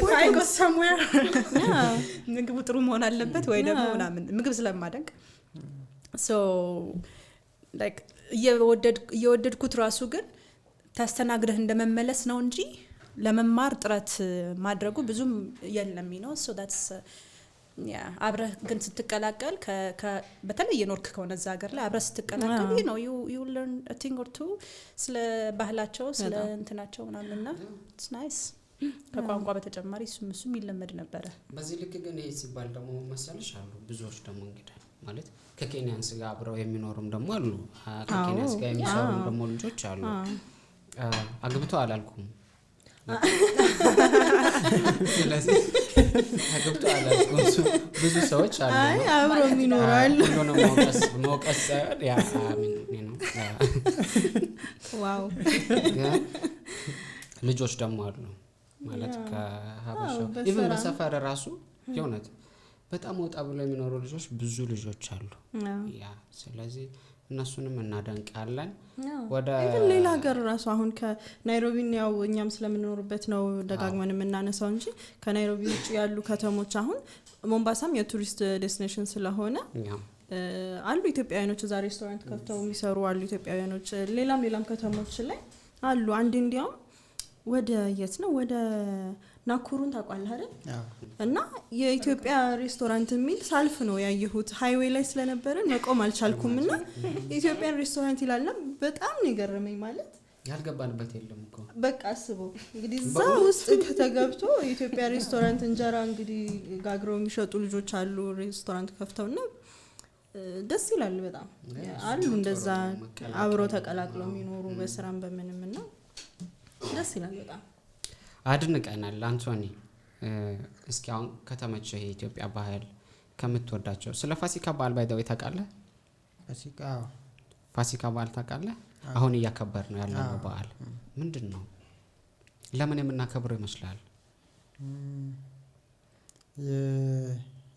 if I go somewhere ምግቡ ጥሩ መሆን አለበት ወይ ደግሞ ምናምን ምግብ ስለማደንቅ so like እየወደድኩት ራሱ ግን ተስተናግደህ እንደመመለስ ነው እንጂ ለመማር ጥረት ማድረጉ ብዙም የለም ነው so that's አብረህ ግን ስትቀላቀል በተለይ የኖርክ ከሆነ እዛ ሀገር ላይ አብረህ ስትቀላቀል you learn a thing or two ስለ ባህላቸው ስለ እንትናቸው ምናምንና it's nice። ከቋንቋ በተጨማሪ እሱም ይለመድ ነበረ። በዚህ ልክ ግን ይሄ ሲባል ደግሞ መሰለሽ አሉ ብዙዎች ደግሞ እንግዲህ ማለት ከኬንያንስ ጋር አብረው የሚኖሩም ደግሞ አሉ። ከኬንያንስ ጋር የሚሰሩ ደግሞ ልጆች አሉ። አግብተው አላልኩም ስለዚህ አግብቶ አላልኩም ብዙ ሰዎች አሉ አብረው የሚኖራሉ ነው መውቀስ ያ አሚን ነው ዋው ልጆች ደግሞ አሉ ማለት ከሀበሻው ኢቭን በሰፈር ራሱ የሆነት በጣም ወጣ ብሎ የሚኖሩ ልጆች ብዙ ልጆች አሉ። ያ ስለዚህ እነሱንም እናደንቃለን። ወደ ሌላ ሀገር ራሱ አሁን ከናይሮቢ ያው እኛም ስለምንኖርበት ነው ደጋግመን የምናነሳው እንጂ ከናይሮቢ ውጭ ያሉ ከተሞች አሁን ሞምባሳም የቱሪስት ዴስቲኔሽን ስለሆነ አሉ ኢትዮጵያውያኖች እዛ ሬስቶራንት ከፍተው የሚሰሩ አሉ ኢትዮጵያውያኖች። ሌላም ከተሞች ላይ አሉ። አንድ እንዲያውም ወደ የት ነው ወደ ናኩሩን ታውቃለህ አይደል? እና የኢትዮጵያ ሬስቶራንት የሚል ሳልፍ ነው ያየሁት። ሃይዌይ ላይ ስለነበረን መቆም አልቻልኩምና ኢትዮጵያን ሬስቶራንት ይላልና በጣም ነው ገረመኝ። ማለት ያልገባንበት የለም እኮ በቃ አስበው እንግዲህ እዛ ውስጥ ከተገብቶ የኢትዮጵያ ሬስቶራንት እንጀራ እንግዲህ ጋግረው የሚሸጡ ልጆች አሉ ሬስቶራንት ከፍተውና ደስ ይላል በጣም አሉ እንደዛ አብረው ተቀላቅለው የሚኖሩ በስራም በምንምና ደስ ይላል በጣም አድንቀናል። አንቶኒ እስኪ አሁን ከተመቸህ የኢትዮጵያ ባህል ከምትወዳቸው ስለ ፋሲካ በዓል ባይደው ታውቃለህ? ፋሲካ በዓል ታውቃለህ? አሁን እያከበር ነው ያለው በዓል ምንድነው? ለምን የምናከብረው ይመስላል?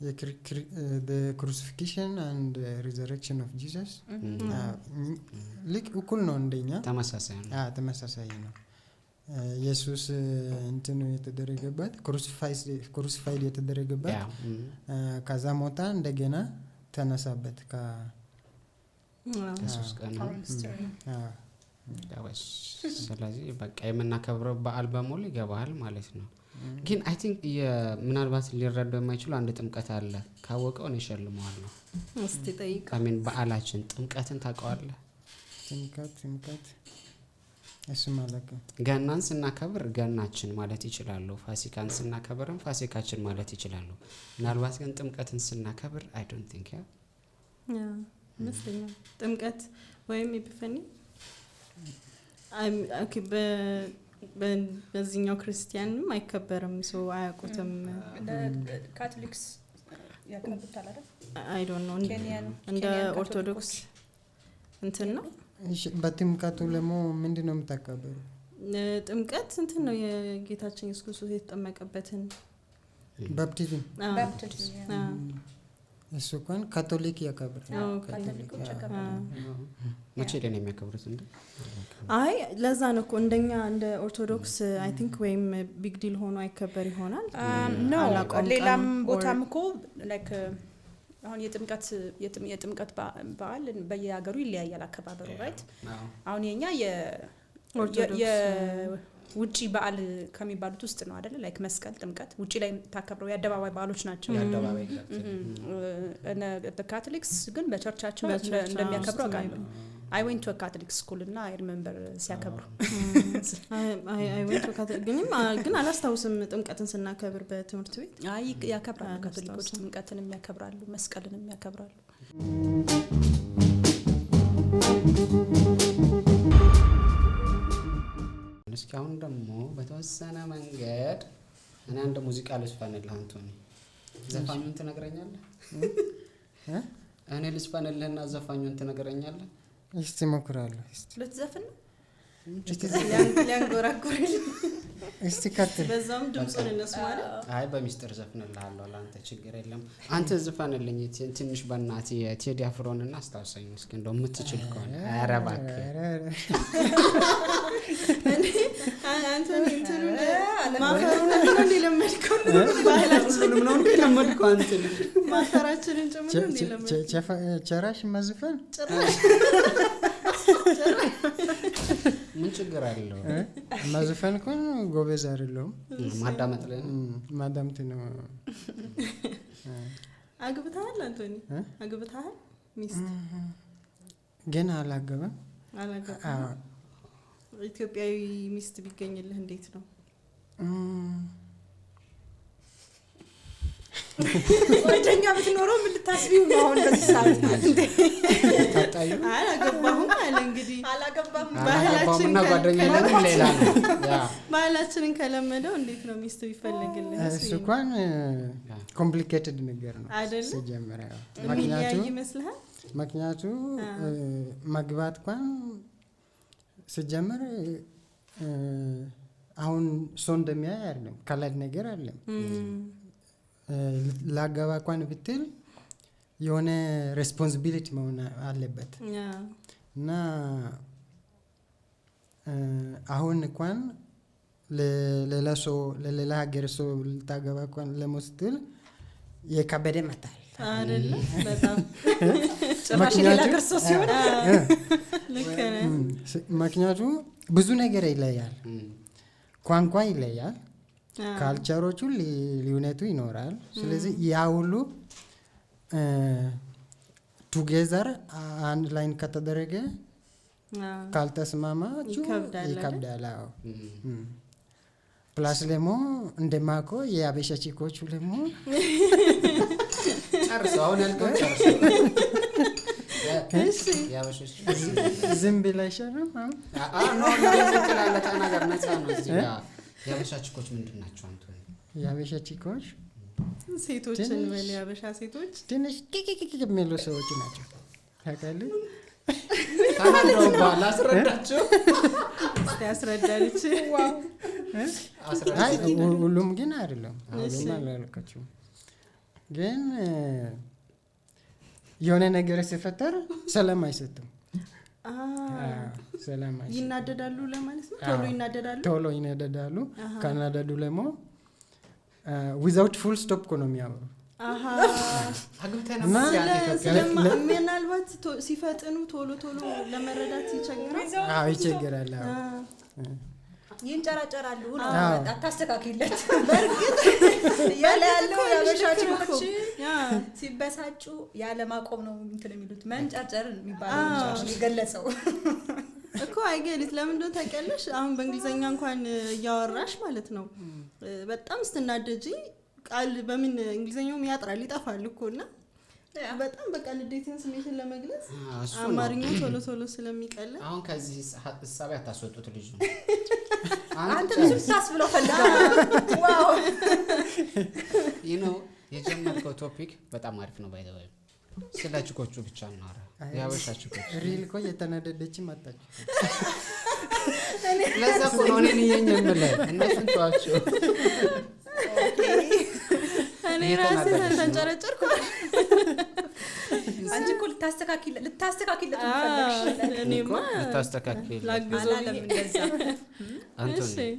the crucifixion and resurrection of Jesus ልክ እኩል ነው እንደኛ ተመሳሳይ ነው። ተመሳሳይ ነው። ኢየሱስ እንትኑ የተደረገበት ክሩሲፋይድ የተደረገበት ከዛ ሞታ እንደገና ተነሳበት ከኢየሱስ ቀን ስለዚህ በቃ የምናከብረው በዓል በሙሉ ይገባል ማለት ነው። ግን አይ ቲንክ ምናልባት ሊረዳው የማይችሉ አንድ ጥምቀት አለ። ካወቀው ነው ይሸልመዋለሁ። እስቲ ጠይቅ። አሜን። በዓላችን ጥምቀትን ታውቀዋለህ? ጥምቀት እሱ ማለት ገናን ስናከብር ገናችን ማለት ይችላል። ፋሲካን ስናከብርም ፋሲካችን ማለት ይችላል። ምናልባት ግን ጥምቀትን ስናከብር አይ ዶንት ቲንክ መስለኛል ጥምቀት ወይም ኤፒፋኒ ኦኬ በዚህኛው ክርስቲያንም አይከበርም ሰው አያውቁትም ካቶሊክስ ያከብሩታል አይደል አይ ዶንት ኖ እንደ ኦርቶዶክስ እንትን ነው እሺ በጥምቀቱ ደግሞ ምንድነው የምታከብሩ ጥምቀት እንትን ነው የጌታችን ኢየሱስ ክርስቶስ የተጠመቀበትን ባፕቲዝም እሱ እንኳን ካቶሊክ ያከብራል ካቶሊኮች ያከብራሉ መቼ ላይ የሚያከብሩት እንዴ አይ ለዛ ነው እኮ እንደኛ እንደ ኦርቶዶክስ አይ ቲንክ ወይም ቢግ ዲል ሆኖ አይከበር ይሆናል ነው ሌላም ቦታም እኮ ላይክ አሁን የጥምቀት በዓል በየሀገሩ ይለያያል አከባበሩ ራይት አሁን የኛ የውጪ በዓል ከሚባሉት ውስጥ ነው አይደል ላይክ መስቀል ጥምቀት ውጪ ላይ ታከብረው የአደባባይ በዓሎች ናቸው የአደባባይ እነ ካቶሊክስ ግን በቸርቻቸው እንደሚያከብሩ አውቃለሁ I went to a Catholic school እና I remember ሲያከብሩ I went to a Catholic ግን አላስታውስም ጥምቀትን ስናከብር በትምህርት ቤት አይ ያከብራሉ ካቶሊኮች ጥምቀትንም ያከብራሉ መስቀልንም ያከብራሉ እስኪ አሁን ደግሞ በተወሰነ መንገድ እኔ አንድ ሙዚቃ ልስፈንልህ አንቶኒ ዘፋኙን ትነግረኛለህ እኔ ልስፈንልህና ዘፋኙን ትነግረኛለህ እስቲ ሞክራለሁ እስቲ ልትዘፍን ነው ሊያንጎራጉርልኝ እስቲ ከትል በዛም ድምጽን እንስማለ አይ በሚስጥር ዘፍንልሃለሁ ላንተ ችግር የለም አንተ ዘፈንልኝ ትንሽ በእናቴ ቴዲ አፍሮንና አስታውሰኝ እስኪ እንደው የምትችል ከሆነ ኧረ እባክህ አንቶኒ እንትኑ ማፈሩን ለለመድከው ባህላችንን ነው እንዴ ለመድከው አንተ ማፈራችንን ጨምሮ ለለመድከው ቸራሽ መዝፈን ምን ችግር አለው መዝፈን ኮን ጎበዝ አይደለም ማዳመጥ ላይ ማዳመጥ ነው አግብታል አንቶኒ አግብታል ሚስት ገና አላገባም ኢትዮጵያዊ ሚስት ቢገኝልህ እንዴት ነው ወደኛ ብትኖረው ምን ልታስቢው ነው አሁን በዚህ ሰዓት ታጣዩ አላገባሁም አለ እንግዲህ አላገባም ባህላችንና ጓደኛዬ ሌላ ነው ያ ባህላችንን ከለመደው እንዴት ነው ሚስት ቢፈልግልህ እሱ እንኳን ኮምፕሊኬትድ ነገር ነው አይደል ሲጀምር ምክንያቱ ማግባት እንኳን ሲጀምር አሁን ሰው እንደሚያይ አይደለም ካላድ ነገር አይደለም ላገባ እንኳን ብትል የሆነ ሬስፖንሲቢሊቲ መሆን አለበት እና አሁን እንኳን ለሌላ ሀገር ሰው ልታገባ እንኳን ለሞስትል የከበደ መጣል አይደል በጣም ጭራሽ ሌላ ሀገር ሰው ሲሆን ልክ ምክንያቱ ብዙ ነገር ይለያል ቋንቋ ይለያል ካልቸሮቹ ሊዩነቱ ይኖራል ስለዚህ ያ ሁሉ ቱጌዘር አንድ ላይን ከተደረገ ካልተስማማችሁ ይከብዳል ፕላስ ደግሞ እንደማኮ የአበሻ ቺኮቹ ደግሞ ጨርሰው አሁን ያልከው ያበሾች ዝም ብለሽም ነው ለዘከላለ ተናገር ነፃ ነው እዚህ ጋር ያበሻ ቺኮች ምንድናቸው አንቶኒ ያበሻ ቺኮች ሴቶችን በል ያበሻ ሴቶች ትንሽ ኪኪኪኪ የሚሉ ሰዎች ናቸው ታውቃለህ ታናግረው ባላስረዳቸው ያስረዳልች ዋው አይ ሁሉም ግን አይደለም ሁሉም አላልካቸው ግን የሆነ ነገር ሲፈጠር ሰላም አይሰጥም ሰላም አይሰጥም ይናደዳሉ ለማለት ነው ቶሎ ይናደዳሉ ካናዳዱ ለሞ without full stop ነው የሚያወሩ አግብተና ምናልባት ሲፈጥኑ ቶሎ ለመረዳት ይቸግራል ይቸግራል ይንጨራጨራሉ አታስተካክለት በርግጥ ያለው ያበሻቾች ሲበሳጩ ያለ ማቆም ነው እንትን የሚሉት መንጨርጨር የሚባለው ይገለጸው እኮ አይገሊት ለምን እንደው ታውቂያለሽ አሁን በእንግሊዘኛ እንኳን ያወራሽ ማለት ነው በጣም ስትናደጂ ቃል በምን እንግሊዘኛው ያጥራል ይጣፋል እኮና በጣም በቃ ንዴትን ስሜትን ለመግለጽ አማርኛ ቶሎ ስለሚቀል አሁን ከዚህ ሐሳብ ያታስወጡት ልጅ ነው አንተ ብዙ ታስብለው ፈልጋው ዋው የጀመርከው ቶፒክ በጣም አሪፍ ነው ባይ ዘ ወይ ስለ ችኮቹ ብቻ እናወራ ያበሻ ችኮቹ ሪል እኮ የተናደደች መጣች ለዛ ነው እኔ ነኝ የምልህ እነሱን ተዋቸው እኔ ራሴ ተንጨረጨርኩ አንቺ እኮ ልታስተካክል ትፈልግሽ እኔማ ልታስተካክል ላግዘው እንደዛ አንቶኒ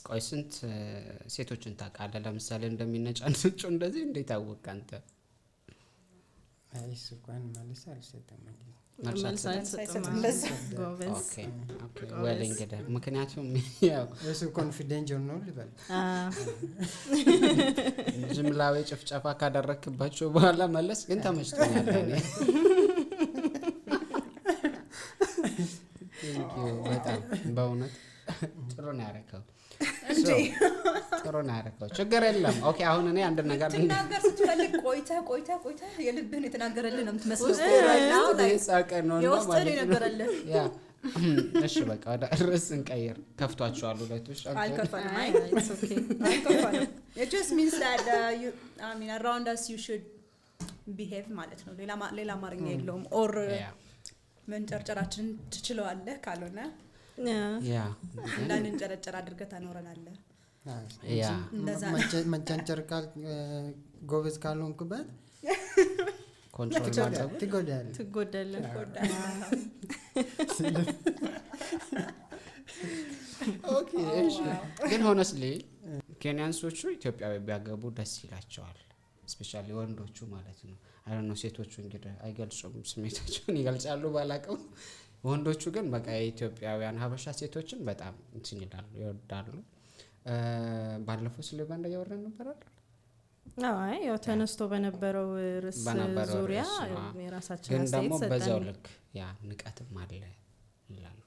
ቆይ ስንት ሴቶችን ታውቃለህ ለምሳሌ እንደሚነጫነጩ እንደዚህ እንዴት አወቅህ አንተ አይስ እንኳን ማለት አልሰጠም ኦኬ ወል እንግዲህ ምክንያቱም ያው እሱ ኮንፊደንሻል ነው ልበል ጅምላዊ ጭፍጨፋ ካደረክባቸው በኋላ መለስ ግን ተመችቶኛል እኔ በጣም በእውነት ጥሩ ነው ያደረከው ጥሩ ነው ያደረከው ችግር የለም ኦኬ አሁን እኔ አንድ ነገር ልናገር ስትፈልግ ቆይታ የልብህን የተናገረልህ ነው የምትመስለው ሳቀ ነው የውስጥህን የነገረልህ ያ እሺ በቃ ወደ ርዕስ እንቀይር ከፍቷቸዋል ሁለቶች አልከፋንም it's okay አልከፋንም it just means that around us you should behave ማለት ነው ሌላ አማርኛ የለውም or መንጨርጨራችንን ትችለዋለህ ካልሆነ ያ እንዳንጨረጨር አድርገህ ታኖረናለህ ያ እንደዛ መንጨርጨር ካል ጎበዝ ካልሆንክበት ኮንትሮል ማድረግ ትጎዳለህ ኦኬ እሺ ግን ሆነስሊ ኬንያንሶቹ ኢትዮጵያዊ ቢያገቡ ደስ ይላቸዋል ስፔሻሊ ወንዶቹ ማለት ነው አይደል ነው ሴቶቹ እንግዲህ አይገልጹም ስሜታቸውን ይገልጻሉ ባላቀው ወንዶቹ ግን በቃ የኢትዮጵያውያን ሀበሻ ሴቶችን በጣም እንትን ይላሉ ይወዳሉ ባለፈው ስለባንዳ ያወራን ነበር አይደል አይ ያው ተነስቶ በነበረው ርዕስ ዙሪያ የራሳችን ግን አስተያየት ደግሞ ሰጠን በዛው ልክ ያ ንቀትም አለ ይላሉ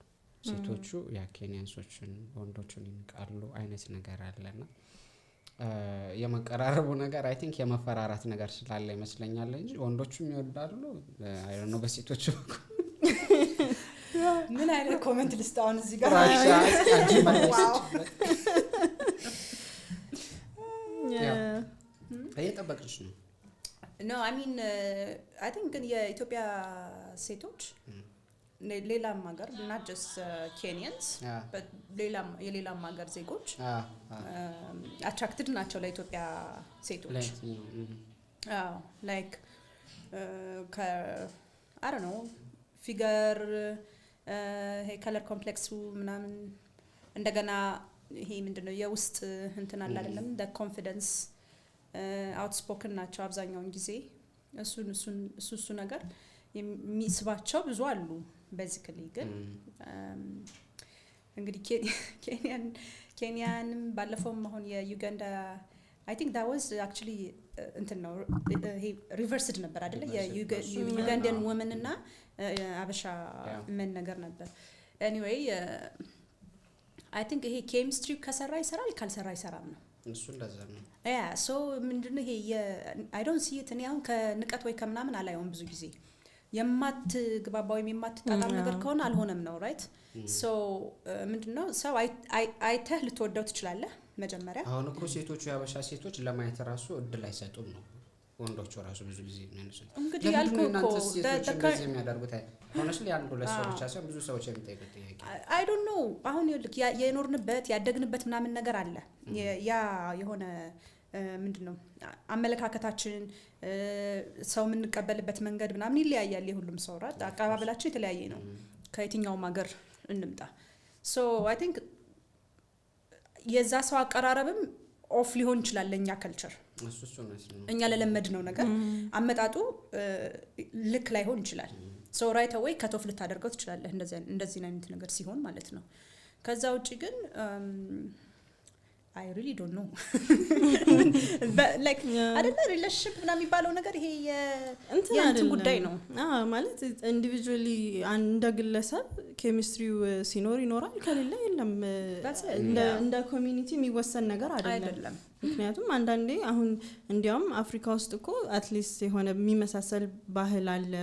ሴቶቹ ያ ኬንያንሶችን ወንዶቹን ይንቃሉ አይነት ነገር አለና የመቀራረቡ ነገር አይ ቲንክ የመፈራራት ነገር ስላለ ይመስለኛል እንጂ ወንዶቹም ይወዳሉ አይ ዶንት ኖ በሴቶቹ ምን አይነት ኮሜንት ልስጣውን እዚህ ጋር እየጠበቅሽ ነው no I mean I think የኢትዮጵያ ሴቶች ሌላም ሀገር not just Kenyans but የሌላም ሀገር ዜጎች attracted ናቸው ለኢትዮጵያ ሴቶች like I don't know ፊገር ይሄ ከለር ኮምፕሌክሱ ምናምን እንደገና ይሄ ምንድነው የውስጥ እንትን አለ አይደለም the confidence outspoken ናቸው አብዛኛውን ጊዜ እሱ ነገር የሚስባቸው ብዙ አሉ basically ግን እንግዲህ ኬንያንም ባለፈውም አሁን የዩጋንዳ I think that was actually እንትን ነው ይሄ ሪቨርስድ ነበር አይደለ የዩጋንዳን women እና አበሻ ምን ነገር ነበር anyway I think ይሄ ኬሚስትሪ ከሰራ ይሰራል ካልሰራ አይሰራም ነው እሱ እንደዛ ነው so ምንድነው ይሄ I don't see it እኔ አሁን ከንቀት ወይ ከምናምን አላየውም ብዙ ጊዜ የማትግባባው የማትጣጣም ነገር ከሆነ አልሆነም ነው right so ምንድነው ሰው አይተህ ልትወደው ትችላለህ መጀመሪያ አሁን እኮ ሴቶቹ ያበሻ ሴቶች ለማየት ራሱ እድል አይሰጡም ነው ወንዶቹ ራሱ ብዙ ጊዜ የሚያነሱት እንግዲህ ያልኩ እንደዚህ የሚያደርጉት honestly አንዱ ለሰው ብቻ ሳይሆን ብዙ ሰዎች የሚጠይቁት ጥያቄ I don't know አሁን ይልክ የኖርንበት ያደግንበት ምናምን ነገር አለ ያ የሆነ ምንድነው አመለካከታችን ሰው የምንቀበልበት መንገድ ምናምን ይለያያል የሁሉም ሰው ራስ አቀባበላችን የተለያየ ነው ከየትኛውም ሀገር እንምጣ so I think የዛ ሰው አቀራረብም ኦፍ ሊሆን ይችላል ለኛ ካልቸር እሱ ነው እኛ ለለመድነው ነገር አመጣጡ ልክ ላይሆን ይችላል so right away cut off ልታደርገው ትችላለህ እንደዚህ አይነት ነገር ሲሆን ማለት ነው ከዛ ውጪ ግን I really don't know like አይደለ ሪሌሽንሺፕ ምናምን የሚባለው ነገር ይሄ የእንትን ጉዳይ ነው ማለት ኢንዲቪጁዋሊ አንድ ግለሰብ ኬሚስትሪው ሲኖር ይኖራል ከሌለ የለም እንደ ኮሚኒቲ የሚወሰን ነገር አይደለም ምክንያቱም አንዳንዴ አሁን እንዲያውም አፍሪካ ውስጥ እኮ አትሊስት የሆነ የሚመሳሰል ባህል አለ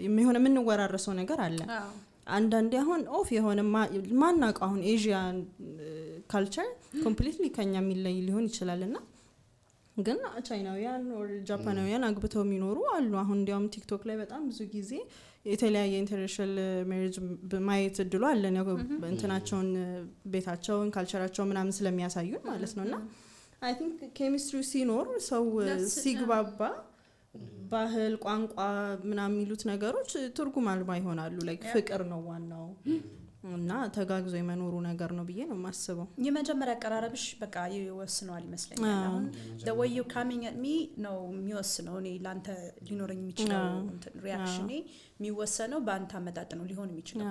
የሆነ የምንወራረሰው ነገር አለ አንዳንዴ አሁን ኦፍ የሆነ ማናውቀው አሁን ኤዥያን ካልቸር ኮምፕሊትሊ ከኛ የሚለይ ሊሆን ይችላልና ግን ቻይናውያን ኦር ጃፓናውያን አግብተው የሚኖሩ አሉ አሁን እንዲያውም ቲክቶክ ላይ በጣም ብዙ ጊዜ የተለያየ ኢንተርናሽናል ሜሪጅ ማየት እድሉ አለን እንትናቸውን ቤታቸውን ካልቸራቸውን ምናምን ስለሚያሳዩን ማለት ነውና አይ ቲንክ ኬሚስትሪ ሲኖር ሰው ሲግባባ ባህል ቋንቋ ምናምን የሚሉት ነገሮች ትርጉም አልባ ይሆናሉ ላይክ ፍቅር ነው ዋናው እና ተጋግዞ የመኖሩ ነገር ነው ብዬ ነው ማስበው የመጀመሪያ አቀራረብሽ በቃ ይወስነዋል ይመስለኛል አሁን the way you coming at me ነው የሚወስነው እኔ ላንተ ሊኖረኝ የሚችለው ሪአክሽኔ የሚወሰነው በአንተ አመጣጥ ነው ሊሆን የሚችለው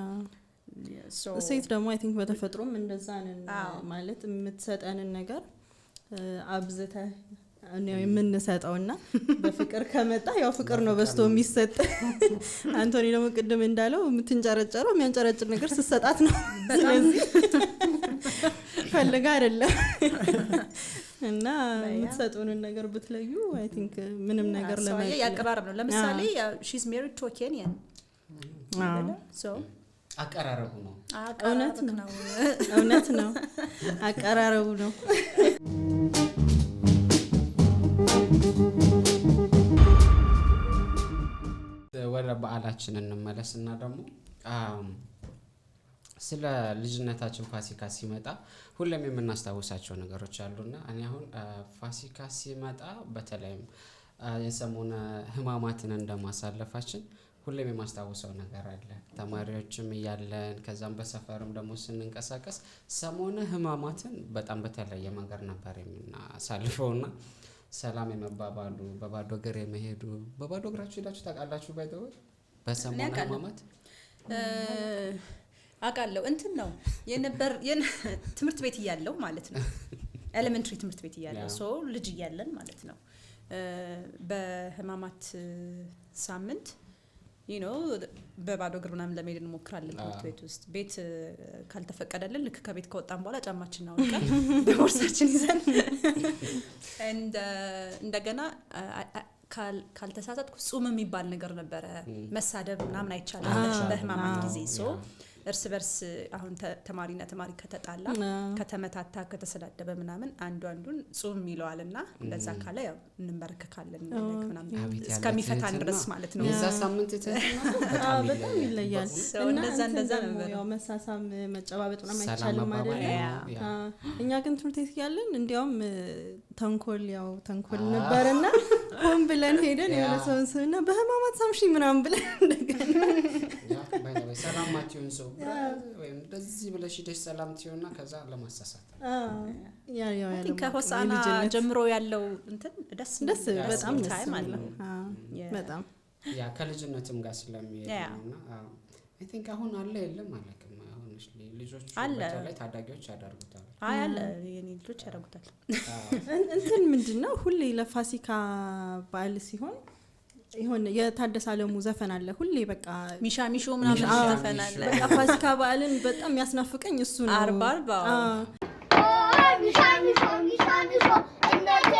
ሴት ደግሞ አይ ቲንክ በተፈጥሮም እንደዛ ነን ማለት የምትሰጠንን ነገር አብዝተ ነው የምንሰጠውና በፍቅር ከመጣ ያው ፍቅር ነው በስቶ የሚሰጥ አንቶኒ ደግሞ ቅድም እንዳለው የምትንጨረጨረው የሚያንጨረጭር ነገር ስትሰጣት ነው ስለዚህ ፈልጋ አይደለም እና የምትሰጡንን ነገር ብትለዩ አይ ቲንክ ምንም ነገር ለማለት ያቀራረብ ነው ለምሳሌ she's married to a Kenyan so አቀራረቡ ነው እውነት ነው አቀራረቡ ነው ወደ በዓላችን እንመለስና ደግሞ ስለ ልጅነታችን ፋሲካ ሲመጣ ሁሌም የምናስታውሳቸው ነገሮች አሉና እኔ አሁን ፋሲካ ሲመጣ በተለይም የሰሞነ ህማማትን እንደማሳለፋችን ሁሌም የማስታውሰው ነገር አለ ተማሪዎችም እያለን ከዛም በሰፈርም ደግሞ ስንንቀሳቀስ ሰሞነ ህማማትን በጣም በተለየ መንገድ ነበር የምናሳልፈውና ሰላም የመባባሉ በባዶ እግር የመሄዱ በባዶ እግራችሁ ሄዳችሁ ታውቃላችሁ ባይተው በሰሞነ ህማማት አውቃለሁ እንትን ነው የነበር ትምህርት ቤት እያለሁ ማለት ነው ኤሌመንተሪ ትምህርት ቤት እያለሁ ሶ ልጅ እያለን ማለት ነው በህማማት ሳምንት you know በባዶ እግር ምናምን ለመሄድ እንሞክራለን ትምህርት ቤት ውስጥ ቤት ካልተፈቀደልን ልክ ከቤት ከወጣን በኋላ ጫማችንን አውልቀን በቦርሳችን ይዘን እንደገና ካልተሳሳትኩ ጾም የሚባል ነገር ነበረ መሳደብ ምናምን አይቻልም በህማማት ጊዜ ሶ እርስ በርስ አሁን ተማሪና ተማሪ ከተጣላ ከተመታታ ከተሰዳደበ ምናምን አንዱን ጾም ይለዋልና እንደዛ ካለ ያው እንበረከካለን ምናምን እስከሚፈታን ድረስ ማለት ነው የዛ ሳምንት በጣም ይለያል እንደዛ ነበር ያው መሳሳም መጨባበጥ ምናምን አይቻልም ማለት እኛ ግን ትምህርት ቤት ያለን እንዲያውም ተንኮል ነበርና ሆን ብለን ሄደን የሆነ ሰውን ስና በህማማት ሳምሺ ምናምን ብለን እንደገና ሰላም ማቲውን ሰው ወይም እንደዚህ ብለሽ ደስ ሰላም ትዩና ከዛ ለማሳሳት ያ ከሆሳና ጀምሮ ያለው እንትን ደስ በጣም ታይም አለ በጣም ያ ከልጅነትም ጋር ስለሚሄድና አይ ቲንክ አሁን አለ የለም አላውቅም አሁን ልጆች በተለይ ታዳጊዎች ያደርጉታል አለ የኔ ልጆች ያደርጉታል እንትን ምንድነው ሁሌ ለፋሲካ በዓል ሲሆን ይሆነ የታደሰ አለሙ ዘፈን አለ ሁሌ በቃ ሚሻሚሾ ምናምን ዘፈን አለ በቃ ፋሲካ በዓልን በጣም ያስናፍቀኝ እሱ ነው አርባ ሚሻሚሾ እንደቴ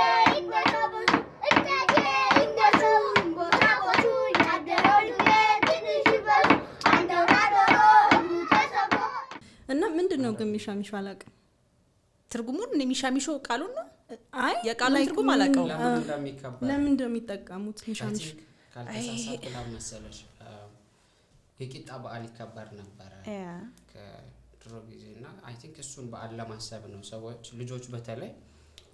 እና ምንድነው ግን ሚሻሚሾ አላውቅም ትርጉሙን ሚሻሚሾ ቃሉን ነው አይ የቃሉን ትርጉም አላውቀው ለምን እንደሚጠቀሙት ሚሻሚሾ ካልተሳሳተ ለምሳሌሽ የቂጣ በዓል ይከበር ነበር ከድሮ ጊዜና አይ ቲንክ እሱን በዓል ለማሰብ ነው ሰዎች ልጆች በተለይ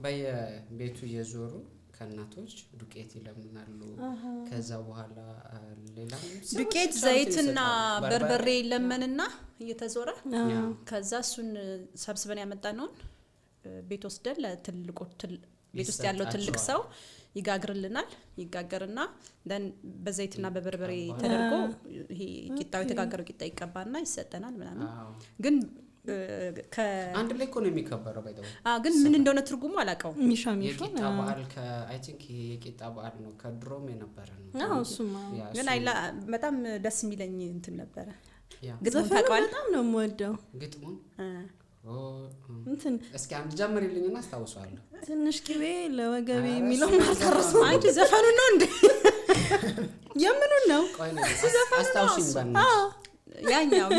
በየቤቱ እየዞሩ ከናቶች ዱቄት ይለምናሉ ከዛ በኋላ ሌላ ዱቄት ዘይትና በርበሬ ይለመንና እየተዞረ ከዛ እሱን ሰብስበን ያመጣነውን ቤት ወስደን ለትልቁ ቤት ውስጥ ያለው ትልቅ ሰው ይጋገርና ደን በዘይትና በበርበሬ ተደርጎ ይሄ ቂጣው የተጋገረው ቂጣ ይቀባና ይሰጠናል ምናምን ግን አንድ ላይ እኮ ነው የሚከበረው ባይተው ግን ምን እንደሆነ ትርጉሙ አላውቀው ሚሻ የቂጣ በዓል አይ ቲንክ የቂጣ በዓል ነው ከድሮም የነበረ ነው እሱማ ግን በጣም ደስ የሚለኝ እንትን ነበረ ዘፈኑ በጣም ነው የምወደው ግጥሙን እንትን እስኪ አንድ ጀምሪልኝና አስታውሳለሁ ትንሽ ቅቤ ለወገቤ የሚለው ማርተርሱ አንቺ ዘፈኑ ነው እንዴ የምኑ ነው ቆይ ነው አስታውሽኝ ባና ያኛው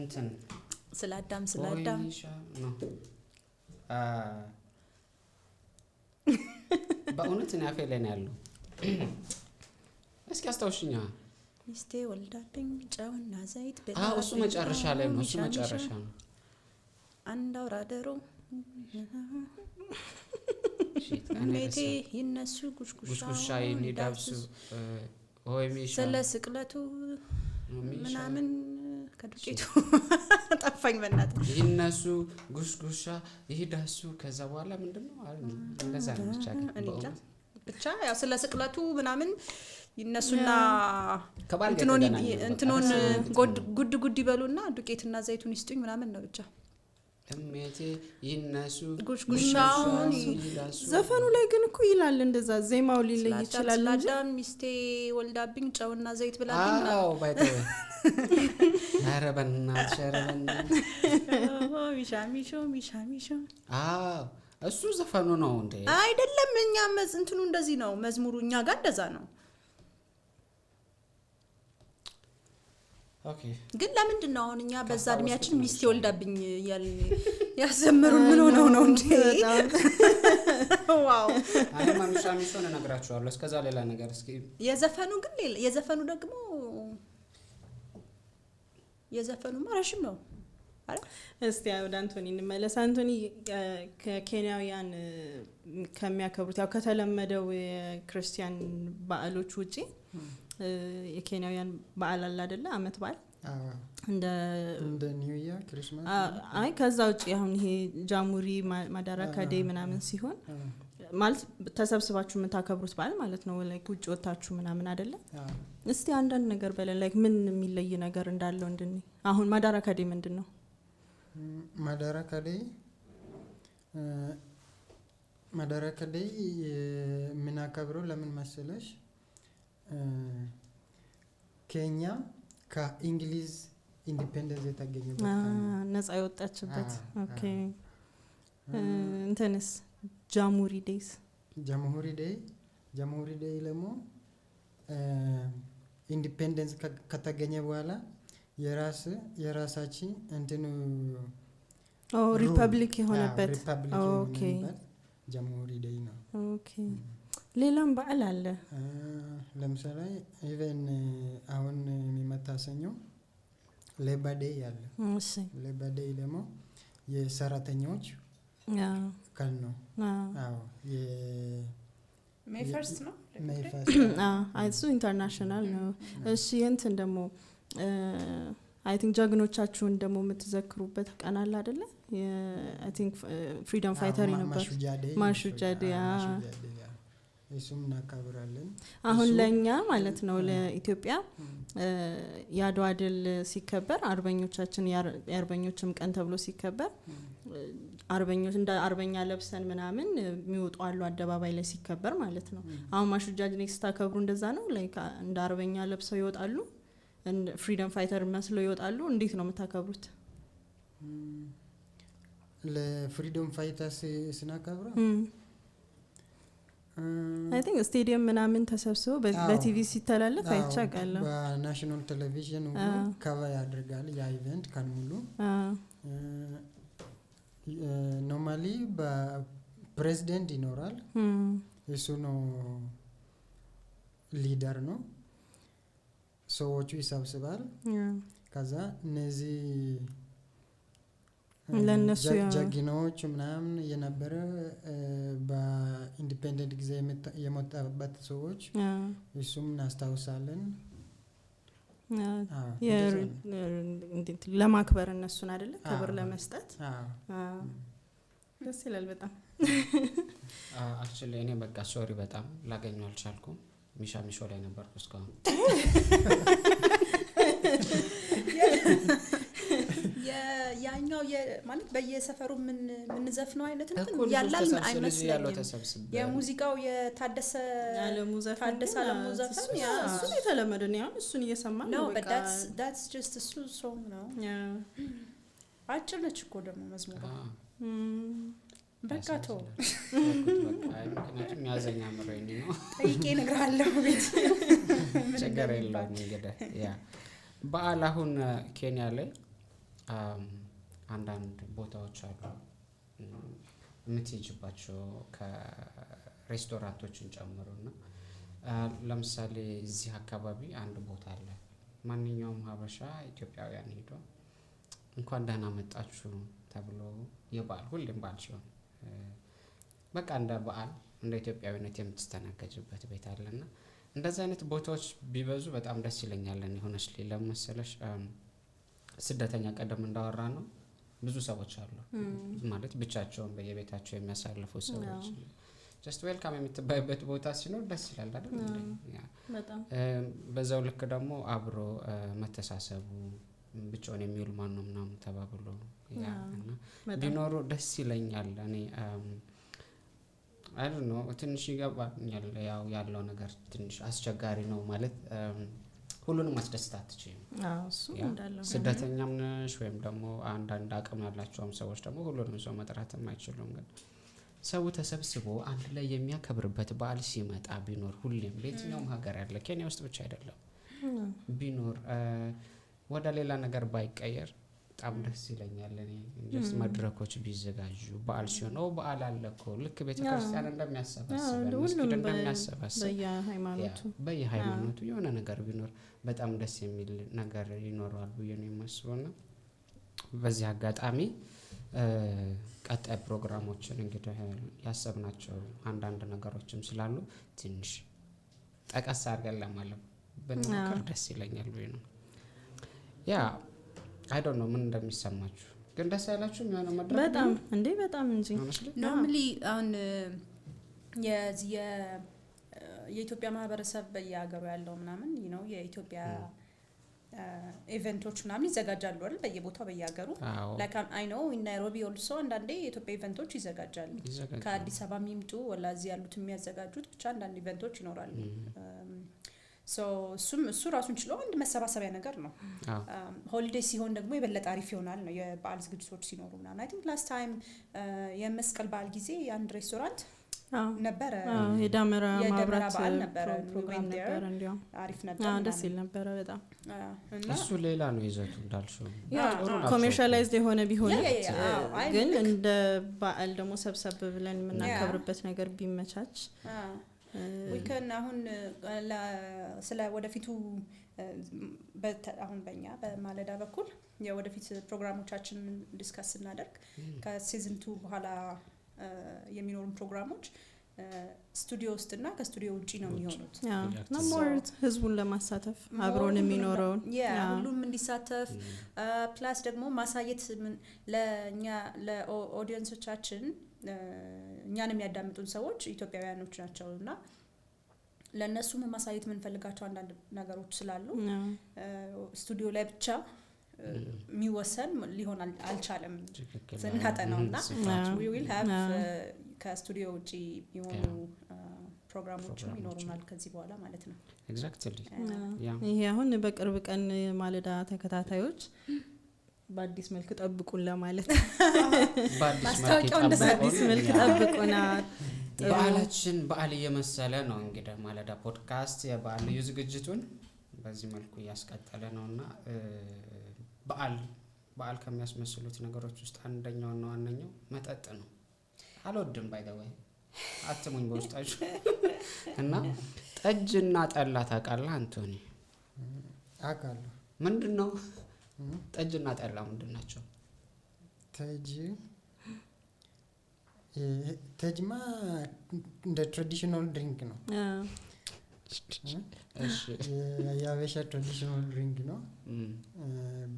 እንትን ስላዳም ነው በእውነት ነው አፌ ላይ ነው ያለው እስኪ አስታውሽኛ ሚስቴ ወልዳብኝ ጨውና ዘይት እሱ መጨረሻ ላይ ነው እሱ መጨረሻ ነው አንድ አውራ ዶሮ ሜቴ ይነሱ ጉሽጉሻ ይንዳብሱ ሆይ ሚሻ ስለ ስቅለቱ ምናምን ከዱቄቱ ጠፋኝ በእናትህ ይነሱ ጉሽጉሻ ይዳሱ ከዛ በኋላ ምንድነው እንደዛ ነው ብቻ ያው ስለ ስቅለቱ ምናምን ይነሱና እንትኑን ጉድ ይበሉና ዱቄትና ዘይቱን ይስጡኝ ምናምን ነው ብቻ እሜቴ ይነሱ ጉሽጉሻውን ዘፈኑ ላይ ግን እኮ ይላል እንደዛ ዜማው ሊለይ ይችላል እንጂ ሚስቴ ወልዳብኝ ጨውና ዘይት ብላብኝ ባይተው አረበና ሸረበና ሚሻሚሾ እሱ ዘፈኑ ነው እንዴ አይደለም እኛ እንትኑ እንደዚህ ነው መዝሙሩ እኛ ጋር እንደዛ ነው ኦኬ ግን ለምንድን ነው አሁን እኛ በዛ እድሜያችን ሚስቴ ወልዳብኝ ያዘምሩን ምን ሆነው ነው እንዴ ዋው አሁን ሚሻሚሾ ነው ነግራችኋለሁ እስከዛ ሌላ ነገር እስኪ የዘፈኑ ግን የዘፈኑ ደግሞ የዘፈኑ ማረሽም ነው አይደል እስቲ ወደ አንቶኒ እንመለስ አንቶኒ ከኬንያውያን ከሚያከብሩት ያው ከተለመደው የክርስቲያን በዓሎች ውጪ የኬንያውያን በዓል አለ አይደለ አመት በዓል እንደ ኒው ኢየር ክሪስማስ አይ ከዛ ውጪ አሁን ይሄ ጃሙሪ ማዳራካ ዴይ ምናምን ሲሆን ማለት ተሰብስባችሁ የምታከብሩት በዓል ማለት ነው ላይክ ውጭ ወጣችሁ ምናምን አይደለ እስቲ አንዳንድ ነገር በለን ላይክ ምን የሚለይ ነገር እንዳለው እንድን አሁን ማዳራካ ዴይ ምንድነው ማዳራካ ዴይ የምናከብረው ለምን መሰለሽ ኬንያ ከእንግሊዝ ኢንዲፔንደንስ የተገኘበት ነፃ የወጣችበት ኦኬ እንትንስ ጃሙሪ ዴይ ለሞ ኢንዲፔንደንስ ከተገኘ በኋላ የራሳችን እንትኑ ሪፐብሊክ የሆነበት ኦኬ ጃሙሪ ዴይ ነው ኦኬ ሌላም በዓል አለ ለምሳሌ ኢቨን አሁን የሚመታሰኘው ሌበር ዴይ አለ እሺ ሌበር ዴይ ደግሞ የሰራተኞች ቀን ነው አዎ ሜይ ፈርስት ነው እሱ ኢንተርናሽናል ነው እሺ እንትን ደግሞ አይ ቲንክ ጀግኖቻችሁን ደግሞ የምትዘክሩበት ቀን አለ አይደለ አይ ቲንክ ፍሪደም ፋይተር ነበር ማሹጃ ዴይ እሱም እናከብራለን አሁን ለኛ ማለት ነው ለኢትዮጵያ ያድዋ ድል ሲከበር አርበኞቻችን የአርበኞችም ቀን ተብሎ ሲከበር አርበኞች እንደ አርበኛ ለብሰን ምናምን የሚወጡ አሉ አደባባይ ላይ ሲከበር ማለት ነው አሁን ማሹጃጅ ኔክስት ታከብሩ እንደዛ ነው ላይክ እንደ አርበኛ ለብሰው ይወጣሉ እንደ ፍሪደም ፋይተር መስለው ይወጣሉ እንዴት ነው የምታከብሩት ለፍሪደም ፋይተርስ ስናከብረው አይ ቲንክ ስቴዲየም ምናምን ተሰብስበው በቲቪ ሲተላለፍ አይቻቃለሁ በናሽናል ቴሌቪዥን ከቨር ያደርጋል ያ ኢቨንት ካን ሙሉ ኖርማሊ በፕሬዝዳንት ይኖራል እሱ ነው ሊደር ነው ሰዎቹ ይሰብስባል ከዛ እነዚህ ለነሱ ጀግኖች ምናምን የነበረ በኢንዲፔንደንት ጊዜ የሞተበት ሰዎች እሱም እናስታውሳለን ለማክበር እነሱን አይደለ ክብር ለመስጠት ደስ ይላል በጣም አክቹሊ እኔ በቃ ሶሪ በጣም ላገኘው አልቻልኩም ሚሻ ላይ ነበርኩ እስካሁን። ያኛው ማለት በየሰፈሩ ምን ዘፍነው አይነት እንትን ያላል አይመስለኝም። የሙዚቃው የታደሰ አለሙ ዘፈን ያ እሱ የተለመደ ነው። እሱን እየሰማን ነው በቃ that's just a song ነው። አጭር ነች እኮ ደግሞ መዝሙሩ። በቃ ተው ምክንያቱም ያዘኛ ምረኝ ነው። ጠይቄ እነግርሃለሁ ቤት ችግር የለውም። እንግዲህ ያ በዓል አሁን ኬንያ ላይ አንዳንድ ቦታዎች አሉ የምትሄጂባቸው ከሬስቶራንቶችን ጨምሮና ለምሳሌ እዚህ አካባቢ አንድ ቦታ አለ። ማንኛውም ሀበሻ ኢትዮጵያውያን ሄዶ እንኳን ደህና መጣችሁ ተብሎ የበዓል ሁሌም በዓል ሲሆን በቃ እንደ በዓል እንደ ኢትዮጵያዊነት የምትስተናገጅበት ቤት አለና እንደዚህ አይነት ቦታዎች ቢበዙ በጣም ደስ ይለኛል። ሆነስ ለመሰለሽ ስደተኛ ቀደም እንዳወራ ነው ብዙ ሰዎች አሉ ማለት ብቻቸውን በየቤታቸው የሚያሳልፉ ሰዎች just welcome የምትባይበት ቦታ ሲኖር ደስ ይላል አይደል? በጣም በዛው ልክ ደግሞ አብሮ መተሳሰቡ ብቻውን የሚውል ማን ነው ምናምን ተባብሎ እና ቢኖሩ ደስ ይለኛል። እኔ I don't know ትንሽ ይገባኛል ያው ያለው ነገር ትንሽ አስቸጋሪ ነው ማለት ሁሉንም ማስደስታት አትችይም። እሱ እንዳለው ስደተኛም ነሽ ወይም ደግሞ አንዳንድ አቅም ያላቸውም ሰዎች ደግሞ ሁሉንም ሰው መጥራትም አይችሉም። ግን ሰው ተሰብስቦ አንድ ላይ የሚያከብርበት በዓል ሲመጣ ቢኖር ሁሌም በየትኛውም ሀገር ያለ ኬንያ ውስጥ ብቻ አይደለም ቢኖር ወደ ሌላ ነገር ባይቀየር በጣም ደስ ይለኛል። እኔ ጀስት መድረኮች ቢዘጋጁ በዓል ሲሆን በዓል አለ እኮ ልክ ቤተክርስቲያን እንደሚያሰባስበን መስጊድ እንደሚያሰባስብ በየሃይማኖቱ የሆነ ነገር ቢኖር በጣም ደስ የሚል ነገር ይኖረዋል ብዬ ነው የማስበውና በዚህ አጋጣሚ ቀጣይ ፕሮግራሞችን እንግዲህ ያሰብናቸው አንዳንድ ነገሮችም ስላሉ ትንሽ ጠቀስ አድርገን ለማለት ብንሞክር ደስ ይለኛል ብዬ ነው። ያ I don't know ምን እንደሚሰማችሁ ግን ደስ ያላችሁ የሆነ መድረክ በጣም እንዴ በጣም እንጂ normally አሁን የኢትዮጵያ ማህበረሰብ በየሀገሩ ያለው ምናምን የኢትዮጵያ ኢቨንቶች ምናምን ይዘጋጃሉ አይደል? በየቦታው በየሀገሩ like I know in Nairobi also አንዳንዴ የኢትዮጵያ ኢቨንቶች ይዘጋጃሉ። ከአዲስ አበባ የሚምጡ ወላ እዚህ ያሉት የሚያዘጋጁት ብቻ አንዳንድ ኢቨንቶች ይኖራሉ። እሱ ራሱን ችሎ አንድ መሰባሰቢያ ነገር ነው። ሆሊዴይ ሲሆን ደግሞ የበለጠ አሪፍ ይሆናል ነው የበዓል ዝግጅቶች ሲኖሩ ምናምን። I think last time የመስቀል በዓል ጊዜ አንድ ሬስቶራንት ነበረ የዳመራ ማብራት በዓል ነበረ ፕሮግራም ነበር። እንዲያው አሪፍ ነበር ደስ ይል ነበር በጣም እሱ ሌላ ነው ይዘቱ እንዳልሽው ኮሜርሻላይዝድ የሆነ ቢሆን ግን እንደ በዓል ደግሞ ሰብሰብ ብለን የምናከብርበት ነገር ቢመቻች weekend አሁን ስለ ወደፊቱ አሁን በእኛ በማለዳ በኩል የወደፊት ፕሮግራሞቻችን ዲስከስ እናደርግ ከሲዝን 2 በኋላ የሚኖሩን ፕሮግራሞች ስቱዲዮ ውስጥና ከስቱዲዮ ውጪ ነው የሚሆኑት። ሞርት ህዝቡን ለማሳተፍ አብሮን የሚኖረው ሁሉም እንዲሳተፍ ፕላስ ደግሞ ማሳየት ለኛ ለኦዲየንሶቻችን እኛንም ያዳምጡን ሰዎች ኢትዮጵያውያኖች ናቸውና ለነሱም ማሳየት የምንፈልጋቸው አንዳንድ ነገሮች ስላሉ ስቱዲዮ ላይ ብቻ የሚወሰን ሊሆን አልቻለም ስናጠናውና we will have ከስቱዲዮ ውጪ የሆኑ ፕሮግራሞች ይኖሩናል ከዚህ በኋላ ማለት ነው። ኤግዛክትሊ ይሄ አሁን በቅርብ ቀን ማለዳ ተከታታዮች በአዲስ መልክ ጠብቁን ለማለት በአዲስ መልክ ጠብቁና በዓላችን በዓል እየመሰለ ነው እንግዲህ ማለዳ ፖድካስት የበዓል ልዩ ዝግጅቱን በዚህ መልኩ ያስቀጠለ ነውና በዓል ከሚያስመስሉት ነገሮች ውስጥ አንደኛውና ዋነኛው መጠጥ ነው። አልወድም ባይ ዘ ወይ አትሙኝ በውስጣችሁ እና ጠጅና ጠላ ታውቃለህ አንቶኒ? አውቃለሁ። ምንድነው ጠጅና ጠላ ምንድናቸው? ጠጅማ እንደ ትራዲሽናል ድሪንክ ነው። የሀበሻ ትራዲሽናል ድሪንክ ነው።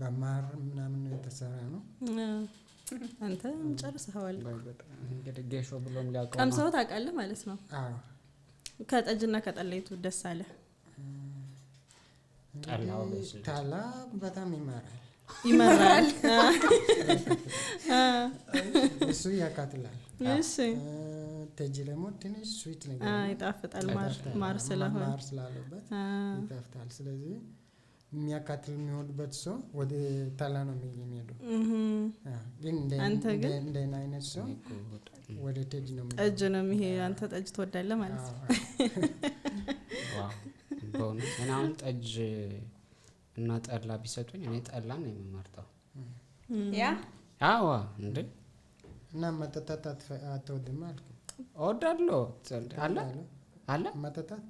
በማር ምናምን የተሰራ ነው። አንተ ጨርሰኸዋል። እንግዲህ ጌሾ ብሎም ሊያውቀው ቀምሰው ታውቃለህ ማለት ነው? አዎ ከጠጅና ከጠላይቱ ደስ አለ? ጠላ በጣም ይመራል እሱ ያቃጥላል። እሺ ጠጅ ደግሞ ትንሽ ስዊት ነገር ይጣፍጣል፣ ማር ስላለበት ይጣፍጣል። ስለዚህ የሚያቃጥል የሚሆንበት ሰው ወደ ጠላ ነው የሚሄደው። ግን እንደ አይነት ሰው ወደ ጠጅ ነው የሚሄደው። ጠጅ ነው የሚሄድ። አንተ ጠጅ ትወዳለህ ማለት ነው? በእውነት እኔ አሁን ጠጅ እና ጠላ ቢሰጡኝ እኔ ጠላ ነው የምመርጠው። አዎ እንዴ! እና መጠጣት አትወድም አልኩ። እወዳለሁ። አለ መጠጣት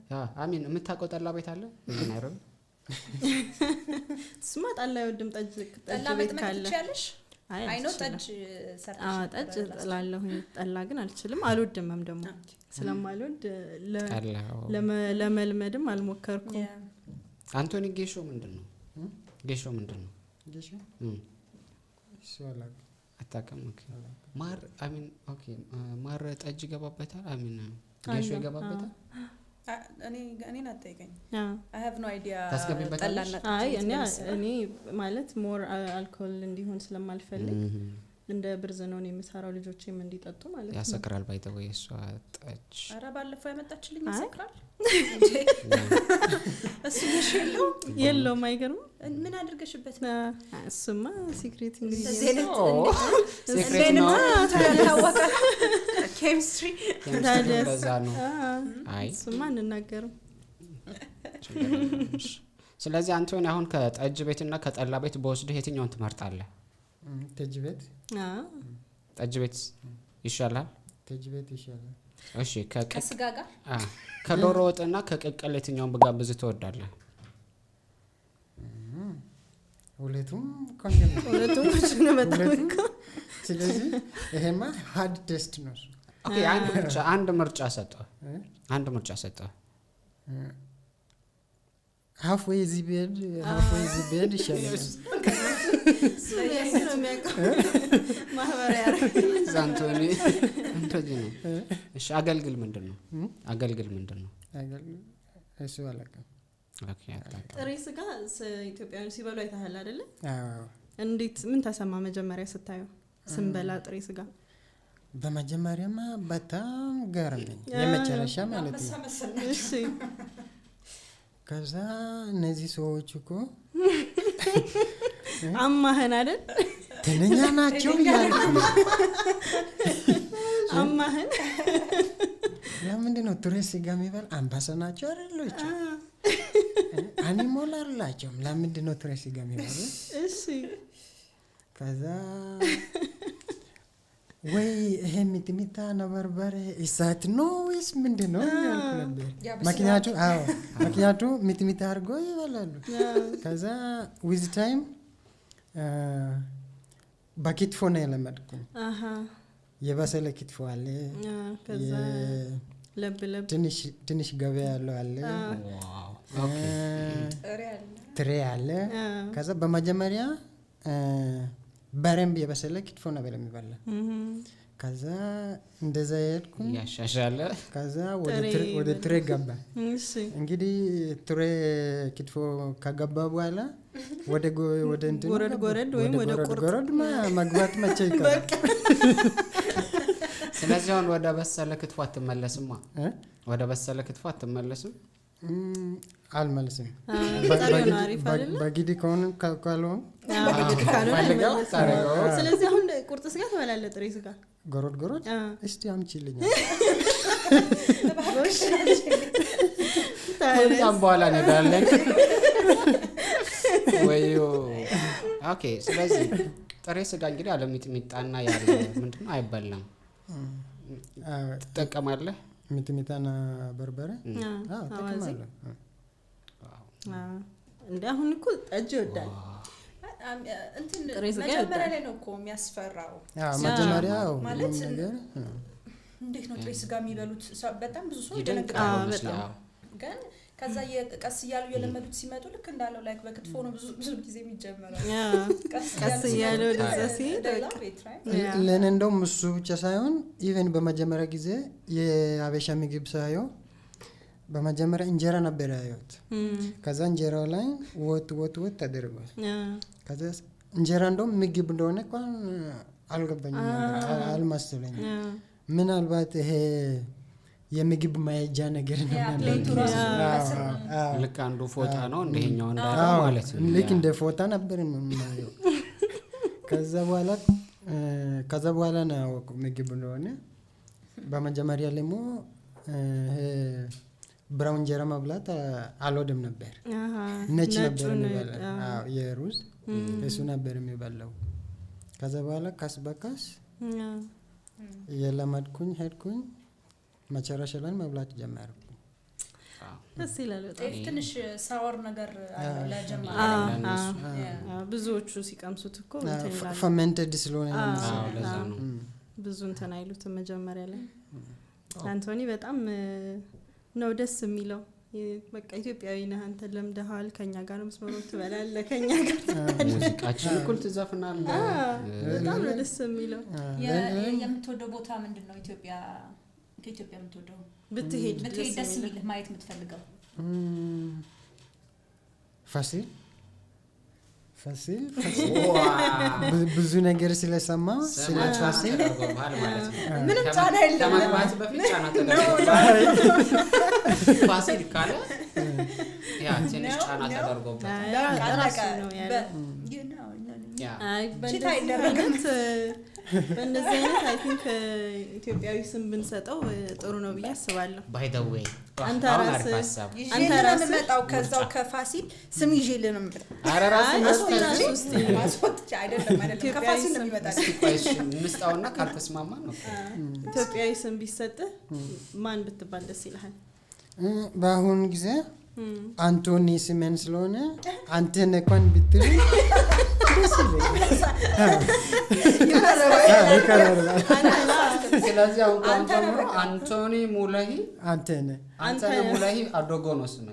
አሚን የምታውቀው ጠላ ቤት አለ እዚህ ናይሮቢ? ስማ ጠላ አይወድም። ጠጅ ቤት ካለ አይኖ ጠጅ ጠላለሁ። ጠላ ግን አልችልም፣ አልወድምም። ደግሞ ስለማልወድ ለመልመድም አልሞከርኩም። አንቶኒ ጌሾ ምንድነው? ጌሾ ምንድነው? ጌሾ አታውቅም? ኦኬ ማር አሚን ኦኬ ማር ጠጅ ይገባበታል? አሚን ጌሾ ይገባበታል? እኔን አትጠይቀኝ። I have no idea። ታስገቢበታለሽ? አይ እኔ ማለት ሞር አልኮል እንዲሆን ስለማልፈልግ እንደ ብርዝ ነው የምሰራው፣ ልጆቼም እንዲጠጡ ማለት ነው። ያሰክራል ባይተው እሷ ጠጅ። ኧረ ባለፈው ያመጣችልኝ ያሰክራል። እሱ የለውም። አይገርም? ምን አድርገሽበት ነው? እሱማ ሲክሬት እንግዲህ ሲክሬት ነው ታወቀ። ኬሚስትሪ ታደሳ ነው። አይ እሱማ እንናገርም። ስለዚህ አንቶኒ አሁን ከጠጅ ቤትና ከጠላ ቤት በወስደህ የትኛውን ትመርጣለህ? ጠጅ ቤት። ጠጅ ቤት ይሻላል? ጠጅ ቤት ይሻላል። እሺ ከስጋ ጋር ከዶሮ ወጥና ከቅቅል የትኛውን ብጋብዝ ትወዳለህ? ሁለቱም ቆንጆ ነው። ሁለቱም ነው በጣም። ስለዚህ ይሄማ ሃርድ ቴስት ነው። ኦኬ አንድ ምርጫ ሰጠው። halfway እዚህ ብሄድ ይሻላል። አንቶኒ እንደዚህ ነው። እሺ አገልግል ምንድነው? እሱ አላውቅም። ጥሬ ስጋ ኢትዮጵያውያን ሲበሉ አይተሃል አይደለ? አዎ። እንዴት ምን ተሰማ መጀመሪያ ስታየው ስንበላ ጥሬ ስጋ? በመጀመሪያማ በጣም ገረመኝ፣ የመጨረሻ ማለት ነው። እሺ ከዛ እነዚህ ሰዎች እኮ አማህን አይደል ጤነኛ ናቸው ያልኩ። አማህን ለምንድን ነው ጥሬ ስጋ የሚበላ? አንበሳ ናቸው አይደሎች? አኒሞል አይደላቸውም? ለምንድን ነው ጥሬ ስጋ የሚበሉ? እሺ ከዛ ወይ ይሄ ሚጥሚጣ ነው በርበሬ እሳት ነው ወይስ ምንድን ነው ያልኩ ነበር። ምክንያቱ ሚጥሚጣ አድርጎ ይበላሉ። ከዛ ዊዝ ታይም በኪትፎ ነው የለመድኩኝ። የበሰለ ክትፎ አለ፣ ትንሽ ገበያ ያለው አለ፣ ትሬ አለ። ከዛ በመጀመሪያ በረምብ የበሰለ ክትፎ ነበር የሚበላ። ከዛ እንደዛ ሄድኩኝ ያሻሻለ። ከዛ ወደ ትሬ ገባ። እንግዲህ ትሬ ክትፎ ከገባ በኋላ ወደ እንትን ጎረድ መግባት መቼ ይቀራል? ስለዚህ አሁን ወደ በሰለ ክትፎ አትመለስም? አልመልስም። በጊዲ ከሆነ ካልሆነ ስለዚህ አሁን ቁርጥ ስጋ ትበላለህ? ጥሬ ስጋ ጎረድ እስቲ አምጪልኝ። ከዛም በኋላ እንሄዳለን። ወይዮ ኦኬ። ስለዚህ ጥሬ ስጋ እንግዲህ ያለ ሚጥሚጣና ያለ ምንድነው አይበላም። ትጠቀማለህ? ሚጥሚጣና በርበሬ? አዎ ተጠቅማለሁ። እንዴ አሁን እኮ ጠጅ ይወዳል። እንትን መጀመሪያ ላይ ነው እኮ የሚያስፈራው። መጀመሪያው ማለት እንዴት ነው ጥሬ ስጋ የሚበሉት? በጣም ብዙ ሰው ይደነግጣል። ግን ከዛ ቀስ እያሉ የለመዱት ሲመጡ ልክ እንዳለው ላይክ በክትፎ ነው ብዙ ጊዜ የሚጀመረው። ቀስ እያሉ ወደዛ ሲሄድ ለኔ እንደውም እሱ ብቻ ሳይሆን ኢቨን በመጀመሪያ ጊዜ የአበሻ ምግብ ሳየው በመጀመሪያ እንጀራ ነበር ያየሁት። ከዛ እንጀራው ላይ ወጥ ተደርጓል። ከዛ እንጀራ እንደውም ምግብ እንደሆነ እንኳን አልገባኝም ነበር፣ አልመሰለኝም። ምናልባት ይሄ የምግብ ማየጃ ነገር ነው ልክ አንዱ ፎጣ ነው እንደኛው እንዳለው ማለት ነው። ልክ እንደ ፎጣ ነበር የማየው። ከዛ በኋላ ነው ያወቅኩት ምግብ እንደሆነ። በመጀመሪያ ደግሞ ብራውን እንጀራ መብላት አልወድም ነበር። ነጭ ነበር የሚበላው የሩዝ እሱ ነበር የሚበላው። ከዛ በኋላ ቀስ በቀስ የለመድኩኝ ሄድኩኝ። መጨረሻ ላይ መብላት ጀመርኩ። ደስ ይላል በጣም። ትንሽ ሳወር ነገር ለጀማሪ ብዙዎቹ ሲቀምሱት እኮ ፈርመንትድ ስለሆነ ነው ብዙ እንትን አይሉትም መጀመሪያ ላይ። አንቶኒ በጣም ነው ደስ የሚለው። በቃ ኢትዮጵያዊ ነህ አንተ፣ ለምደሃል፣ ከኛ ጋር መስመሩ ትበላለህ፣ ከኛ ጋር ሙዚቃችን እኩል ትዘፍናለህ። በጣም ነው ደስ የሚለው። የምትወደው ቦታ ምንድነው? ኢትዮጵያ ከኢትዮጵያ የምትወደው ብትሄድ ደስ የሚልህ ማየት የምትፈልገው? ፋሲል ብዙ ነገር ስለሰማ ስለ ፋሲል ምንም ጫና የለም። ከመግባት በፊት ጫና ተደርጎበታል። ፋሲል ካለ ያ ትንሽ ጫና ተደርጎበታል። በእነዚህ አይነት አይ ቲንክ ኢትዮጵያዊ ስም ብንሰጠው ጥሩ ነው ብዬ አስባለሁ። ባይ ዘ ዌይ አንተ ራስህ መጣው ከዛው ከፋሲል ስም ይዤልህ ነው የምመጣው። ማስወጥ አይደለም ከፋሲል ነው የሚመጣው። ቆይሽ እንስጣውና ካልተስማማ ነው። ኢትዮጵያዊ ስም ቢሰጥህ ማን ብትባል ደስ ይልሃል? በአሁኑ ጊዜ አንቶኒ ስሜን ስለሆነ አንተን እንኳን ብትል ደስ ይላል። ስለዚህ አሁን ካንተምሮ አንቶኒ ሙለሂ አንተነ ሙለሂ አዶጎ ነው ስም።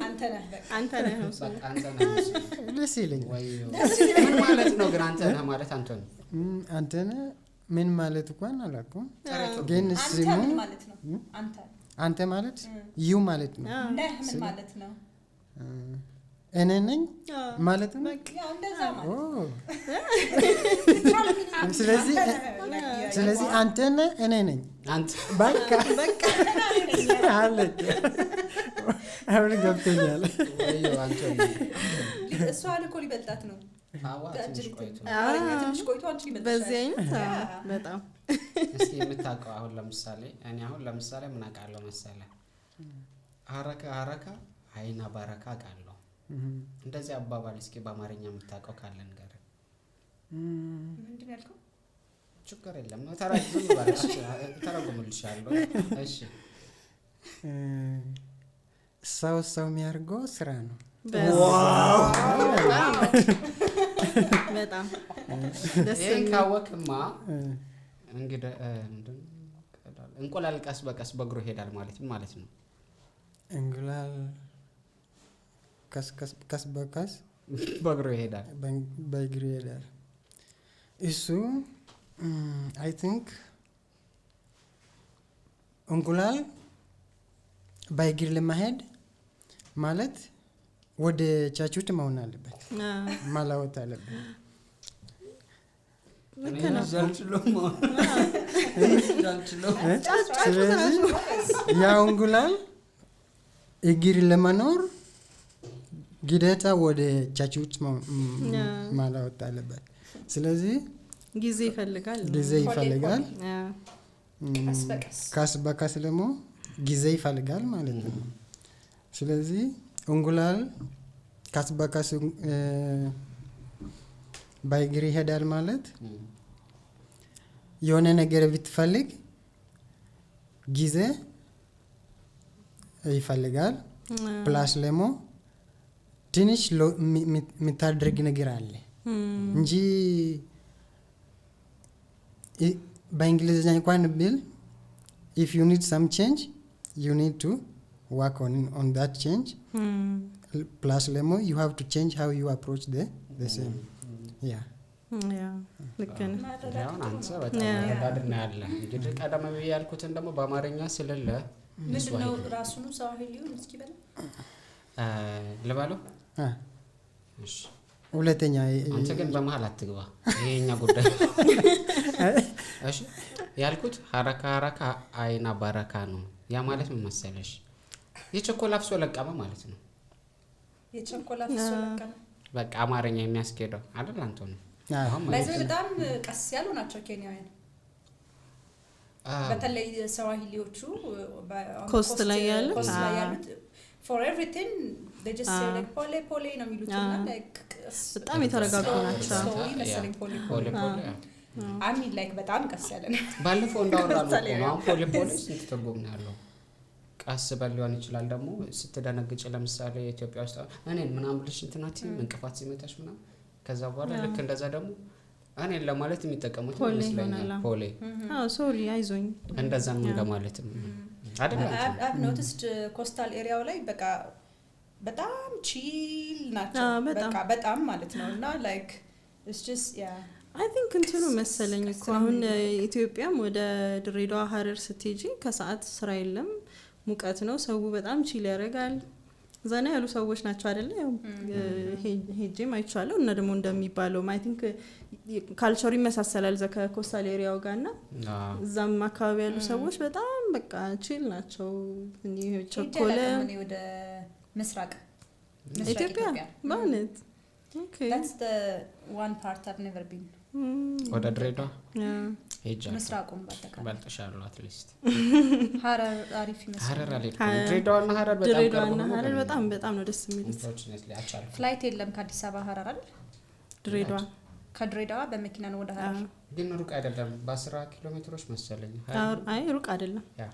አንተነህ ደስ ይለኛል። ምን ማለት ነው ግን አንተነህ ማለት? አንተነ ምን ማለት እንኳን አላውቅም፣ ግን ስሙ ማለት ነው። አንተ ማለት ዩ ማለት ነው። ነህ ምን ማለት ነው? እኔ ነኝ ማለት ነው። ስለዚህ አንተ ነህ እኔ ነኝ። በቃ አለቀ። አሁን ገብቶኛል። እሷ እኮ ሊበልጣት ነው። ትንሽ ቆይቶ አንቺ ይበልጣል። በዚህ አይነት በጣም እስኪ የምታውቀው አሁን ለምሳሌ ምን አውቃለሁ መሰለህ? አረካ አይና ባረካ አውቃለሁ። እንደዚህ አባባል እስኪ በአማርኛ የምታውቀው ካለ ንገር። ምንድን ነው ያልከው? ችግር የለም ተረጉምልሻለሁ። እሺ ሰው የሚያደርገው ስራ ነው። በጣም ደስ ይሄን ካወቅማ እንግዲህ እንቁላል ቀስ በቀስ በእግሩ ይሄዳል ማለት ነው። እንቁላል ቀስ በቀስ በእግሩ ይሄዳል። እሱ አይ ቲንክ እንቁላል በእግር ለመሄድ ማለት ወደ ቻቹት መሆን አለበት፣ ማላወጥ አለበት። ስለዚህ ያው እንቁላል እግር ለመኖር ግዴታ ወደ ቻቹት ማላወጥ አለበት። ስለዚህ ጊዜ ይፈልጋል። ቀስ በቀስ ደግሞ ጊዜ ይፈልጋል ማለት ነው። ስለዚህ እንቁላል ቀስ በቀስ በእግር ይሄዳል ማለት የሆነ ነገር ብትፈልግ ጊዜ ይፈልጋል። ፕላስ ደግሞ ትንሽ የምታደርግ ነገር አለ እንጂ በእንግሊዝኛ እንኳን ቢል if you need some change you need to work on that change. Plus lemo you have to change how you approach the same. ልክ ነህ። አሁን አንተ በጣም ረዳድና ያለ እንግዲህ ቀደም ብዬ ያልኩትን ደግሞ በአማርኛ ስለለ ምንድነው ራሱን ስዋሂሊውን እስኪ በል ልባለው እሺ ሁለተኛ አንተ ግን በመሃል አትግባ ይሄኛ ጉዳይ እሺ ያልኩት ሐረካ አይና ባረካ ነው ያ ማለት ምን መሰለሽ የቸኮላፍ ሶለቀመ ማለት ነው የቸኮላፍ ሶለቀመ በቃ አማርኛ የሚያስኬደው አይደል አንተው ለዚህ በጣም ቀስ ያሉ ናቸው ኬንያውያን በተለይ ስዋሂሊዎቹ ኮስት ላይ ያሉት for everything they just say like pole ነው የሚሉትና like በጣም የተረጋጉ ናቸው መሰለኝ ፖሌ I mean like በጣም ቀስ ያለ ነው ባለፈው እንዳወራነው ነው ፖሌ ስንት ትርጉም ነው ያለው ቀስ በል ሊሆን ይችላል ደግሞ ስትደነግጭ ለምሳሌ ኢትዮጵያ ውስጥ እኔን ምናምን ብለሽ እንትናቲ እንቅፋት ሲመታሽ ምናምን ከዛ በኋላ ልክ እንደዛ ደግሞ እኔን ለማለት የሚጠቀሙት ይመስለኛል ፖሌ ሶሪ አይዞኝ እንደዛ ምን ለማለትም አይደለም I've noticed coastal area ላይ በቃ በጣም ቺል ናቸው በቃ በጣም ማለት ነውና like it's just yeah I think እንትኑ መሰለኝ እኮ አሁን ኢትዮጵያም ወደ ድሬዳዋ ሐረር ስትሄጂ ከሰዓት ስራ የለም ሙቀት ነው ሰው በጣም ቺል ያደርጋል ዘና ያሉ ሰዎች ናቸው አይደለ ያው ሄጄም አይቻለሁ እና ደግሞ እንደሚባለው I think ካልቸሩ ይመሳሰላል ከኮስታል ኤሪያው ጋርና እዛም አካባቢ ያሉ ሰዎች በጣም በቃ ቺል ናቸው እንዲህ ቸኮለ ወደ ምስራቅ ኢትዮጵያ ማለት okay that's the one part I've never been ወደ ድሬዳዋ ሄጃ ምስራቁን ባልተሻለው አትሊስት ሐረር አሪፍ ይመስላል ሐረር አለ ድሬዳዋና ሐረር በጣም ነው ደስ የሚሉት ፍላይት የለም ከአዲስ አበባ ሐረር አይደል ድሬዳዋ ከድሬዳዋ በመኪና ነው ወደ ሐረር ግን ሩቅ አይደለም በ10 ኪሎ ሜትሮች መሰለኝ አይ ሩቅ አይደለም ያ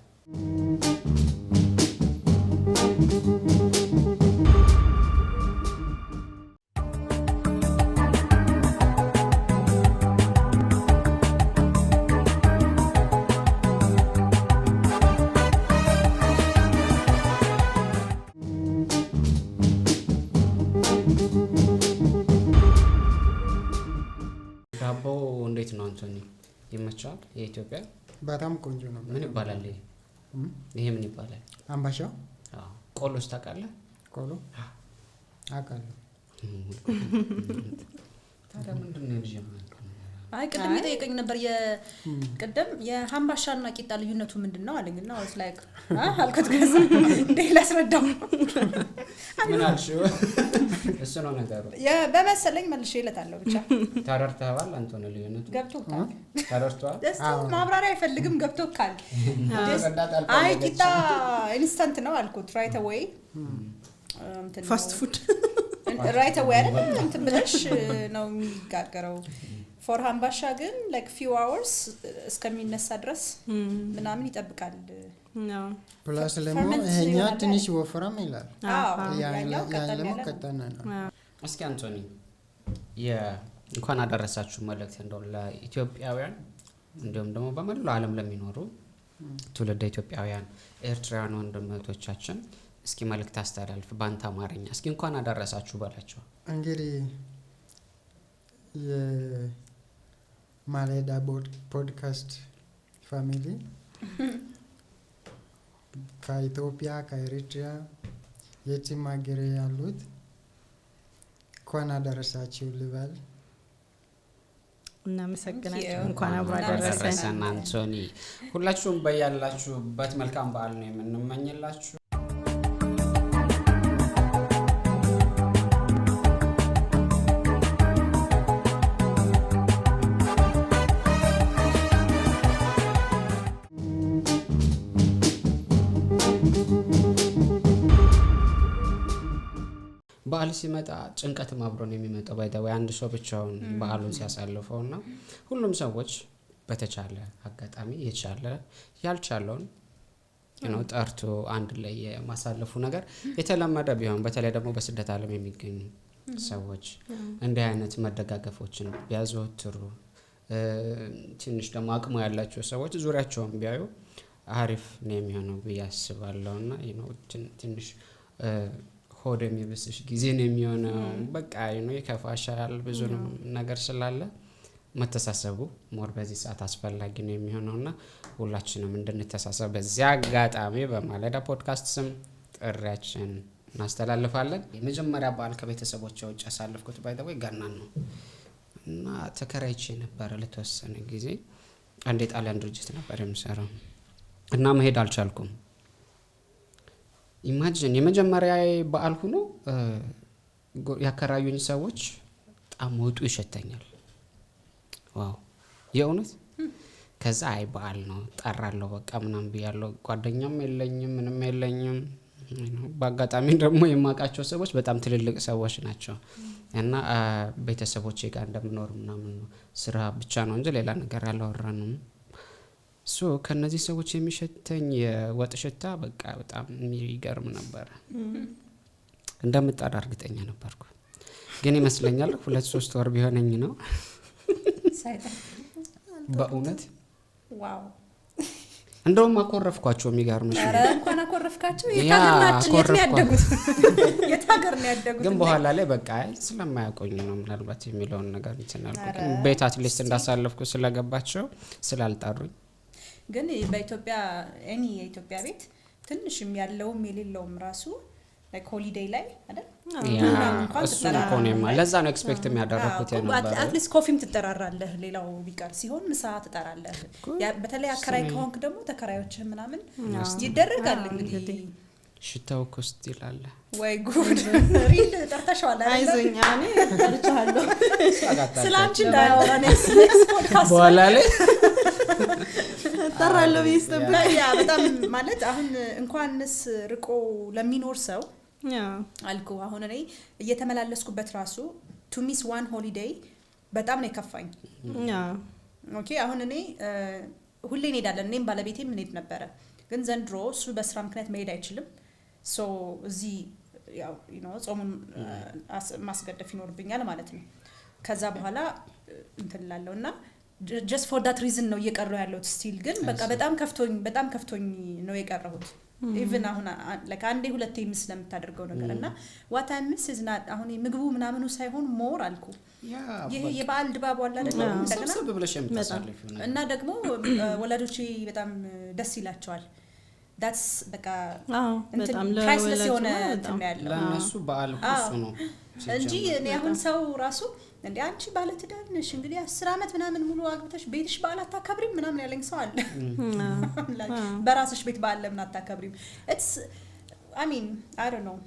እንዴት ነው አንቶኒ ይመቻል የኢትዮጵያ በጣም ቆንጆ ነው ምን ይባላል ይሄ ምን ይባላል አምባሻው ቆሎስ ታውቃለህ ቆሎ አውቃለሁ ታዲያ ምንድነው ልጅ አይ ቅድም ይጠይቀኝ ነበር የቅድም የሃምባሻና ቂጣ ልዩነቱ ምንድነው አለኝና I was like አልኩት ከዛ እንዴ ላስረዳው ምን አልሽው እሱ ነው ነገሩ በመሰለኝ መልሼ እለታለሁ ብቻ ታረርታዋል አንቶኒ ልዩነቱ ገብቶካል ታረርታዋል ደስታው ማብራሪያ አይፈልግም ገብቶካል አይ ቂጣ ኢንስታንት ነው አልኩት right away ፋስት ፉድ right away አይደል እንትን ብለሽ ነው የሚጋገረው for ሃምባሻ ግን like few hours እስከሚነሳ ድረስ ምናምን ይጠብቃል ነው ፕላስ ለሞ ይሄኛ ትንሽ ወፍራም ይላል ያኛው ቀጠና ነው እስኪ አንቶኒ እንኳን አደረሳችሁ መልእክት እንደው ለኢትዮጵያውያን እንደውም ደግሞ በመላው ዓለም ለሚኖሩ ትውልደ ኢትዮጵያውያን ኤርትራውያን ወንድሞቻችን እስኪ መልእክት አስተላልፍ ባንታ አማርኛ እስኪ እንኳን አደረሳችሁ ባላችሁ እንግዲህ የማለዳ ፖድካስት ፋሚሊ ከኢትዮጵያ ከኤርትራ የትም ሀገር ያሉት እንኳን አደረሳችሁ ልበል እናመሰግናለን እንኳን አብሮ አደረሰን አንቶኒ ሁላችሁም በያላችሁበት መልካም በዓል ነው የምንመኝላችሁ በዓል ሲመጣ ጭንቀትም አብሮ ነው የሚመጣው ባይታው አንድ ሰው ብቻውን በዓሉን ሲያሳልፈውና ሁሉም ሰዎች በተቻለ አጋጣሚ የቻለ ያልቻለውን ጠርቶ አንድ ላይ የማሳለፉ ነገር የተለመደ ቢሆን በተለይ ደግሞ በስደት ዓለም የሚገኙ ሰዎች እንደ አይነት መደጋገፎችን ቢያዘወትሩ ትንሽ ደግሞ አቅሙ ያላቸው ሰዎች ዙሪያቸውን ቢያዩ አሪፍ ነው የሚሆነው በያስባለውና ትንሽ ሆድ የሚብስሽ ጊዜ ነው የሚሆነው በቃ ይከፋሻል ብዙ ነገር ስላለ መተሳሰቡ ሞር በዚህ ሰዓት አስፈላጊ ነው የሚሆነውና ሁላችንም እንድንተሳሰብ በዚህ አጋጣሚ በማለዳ ፖድካስት ስም ጥሪያችን እናስተላልፋለን። የመጀመሪያ በዓል ከቤተሰቦቼ ውጭ ያሳለፍኩት ባይ ዘ ወይ ገናን ነው እና ተከራይቼ ነበር ለተወሰነ ጊዜ። አንድ የጣሊያን ድርጅት ነበር የምሰራው እና መሄድ አልቻልኩም። ኢማጂን የመጀመሪያ በዓል ሆኖ ያከራዩኝ ሰዎች በጣም ወጡ ይሸተኛል። ዋው የእውነት ከዛ አይ በዓል ነው ጠራለሁ በቃ ምናምን ብያለሁ። ጓደኛም የለኝም ምንም የለኝም። በአጋጣሚ ደግሞ የማውቃቸው ሰዎች በጣም ትልልቅ ሰዎች ናቸው እና ቤተሰቦቼ ጋር እንደምኖር ምናምን ነው። ስራ ብቻ ነው እንጂ ሌላ ነገር አላወራንም። ከነዚህ ሰዎች የሚሸተኝ የወጥ ሽታ በቃ በጣም የሚገርም ነበር። እንደምጣራ እርግጠኛ ነበርኩ ግን ይመስለኛል 2-3 ወር ቢሆነኝ ነው በእውነት ዋው። እንደውም አኮረፍኳቸው የሚገርምሽ። አረ እንኳን አኮረፍካቸው። የታገርናችን ያደጉት የታገርና ግን በኋላ ላይ በቃ ስለማያቆኝ ነው ምናልባት የሚለውን ነገር እንተናልኩ። ግን ቤት አትሊስት እንዳሳለፍኩ ስለገባቸው ስላልጣሩኝ። ግን በኢትዮጵያ የኢትዮጵያ ቤት ትንሽም ያለውም የሌለውም ራሱ ላይክ ሆሊዴይ ላይ አይደል እሱ ኮኔማ ለዛ ነው ኤክስፔክት የሚያደርኩት የነበረው። አትሊስት ኮፊም ትጠራራለህ ሌላው ቢቀር ሲሆን ምሳ ትጠራለህ። በተለይ አከራይ ከሆንክ ደግሞ ተከራዮች ምናምን ይደረጋል። እንግዲህ ሽታው ኮስት ይላል ወይ ጉድ ሪል ጠርተሻል አይደል? አይዞኛ እኔ ጠርቻለሁ ስላንቺ እንዳያወራ ኔክስት ፖድካስት በኋላ ላይ ጠራለሁ ቢስተብ ያ በጣም ማለት አሁን እንኳንስ ርቆ ለሚኖር ሰው አልኩ። አሁን እኔ እየተመላለስኩበት ራሱ ቱ ሚስ ዋን ሆሊዴይ በጣም ነው የከፋኝ። ኦኬ አሁን እኔ ሁሌ እንሄዳለን እኔም ባለቤቴም እንሄድ ነበረ። ግን ዘንድሮ እሱ በስራ ምክንያት መሄድ አይችልም። ሶ እዚህ ያው ጾሙን ማስገደፍ ይኖርብኛል ማለት ነው። ከዛ በኋላ እንትን ላለውና just for that reason ነው እየቀረው ያለው ስቲል። ግን በቃ በጣም ከፍቶኝ ነው የቀረሁት። ኢቭን አሁን like አንዴ ሁለቴ ምስ ለምታደርገው ነገርና what I miss is not አሁን ምግቡ ምናምኑ ሳይሆን ሞር አልኩ ይሄ የበዓል ድባብ አለ አይደል? እንደገና እና ደግሞ ወላጆቼ በጣም ደስ ይላቸዋል። that's በቃ በጣም priceless የሆነ እንትን ያለው ለነሱ በዓል ሁሉ ነው እንጂ እኔ አሁን ሰው ራሱ እንዴ አንቺ ባለ ትዳር ነሽ እንግዲህ 10 አመት ምናምን ሙሉ አግብተሽ ቤትሽ በዓል አታከብሪም ምናምን ያለኝ ሰው አለ። በራስሽ ቤት በዓል ለምን አታከብሪም? it's I mean I don't know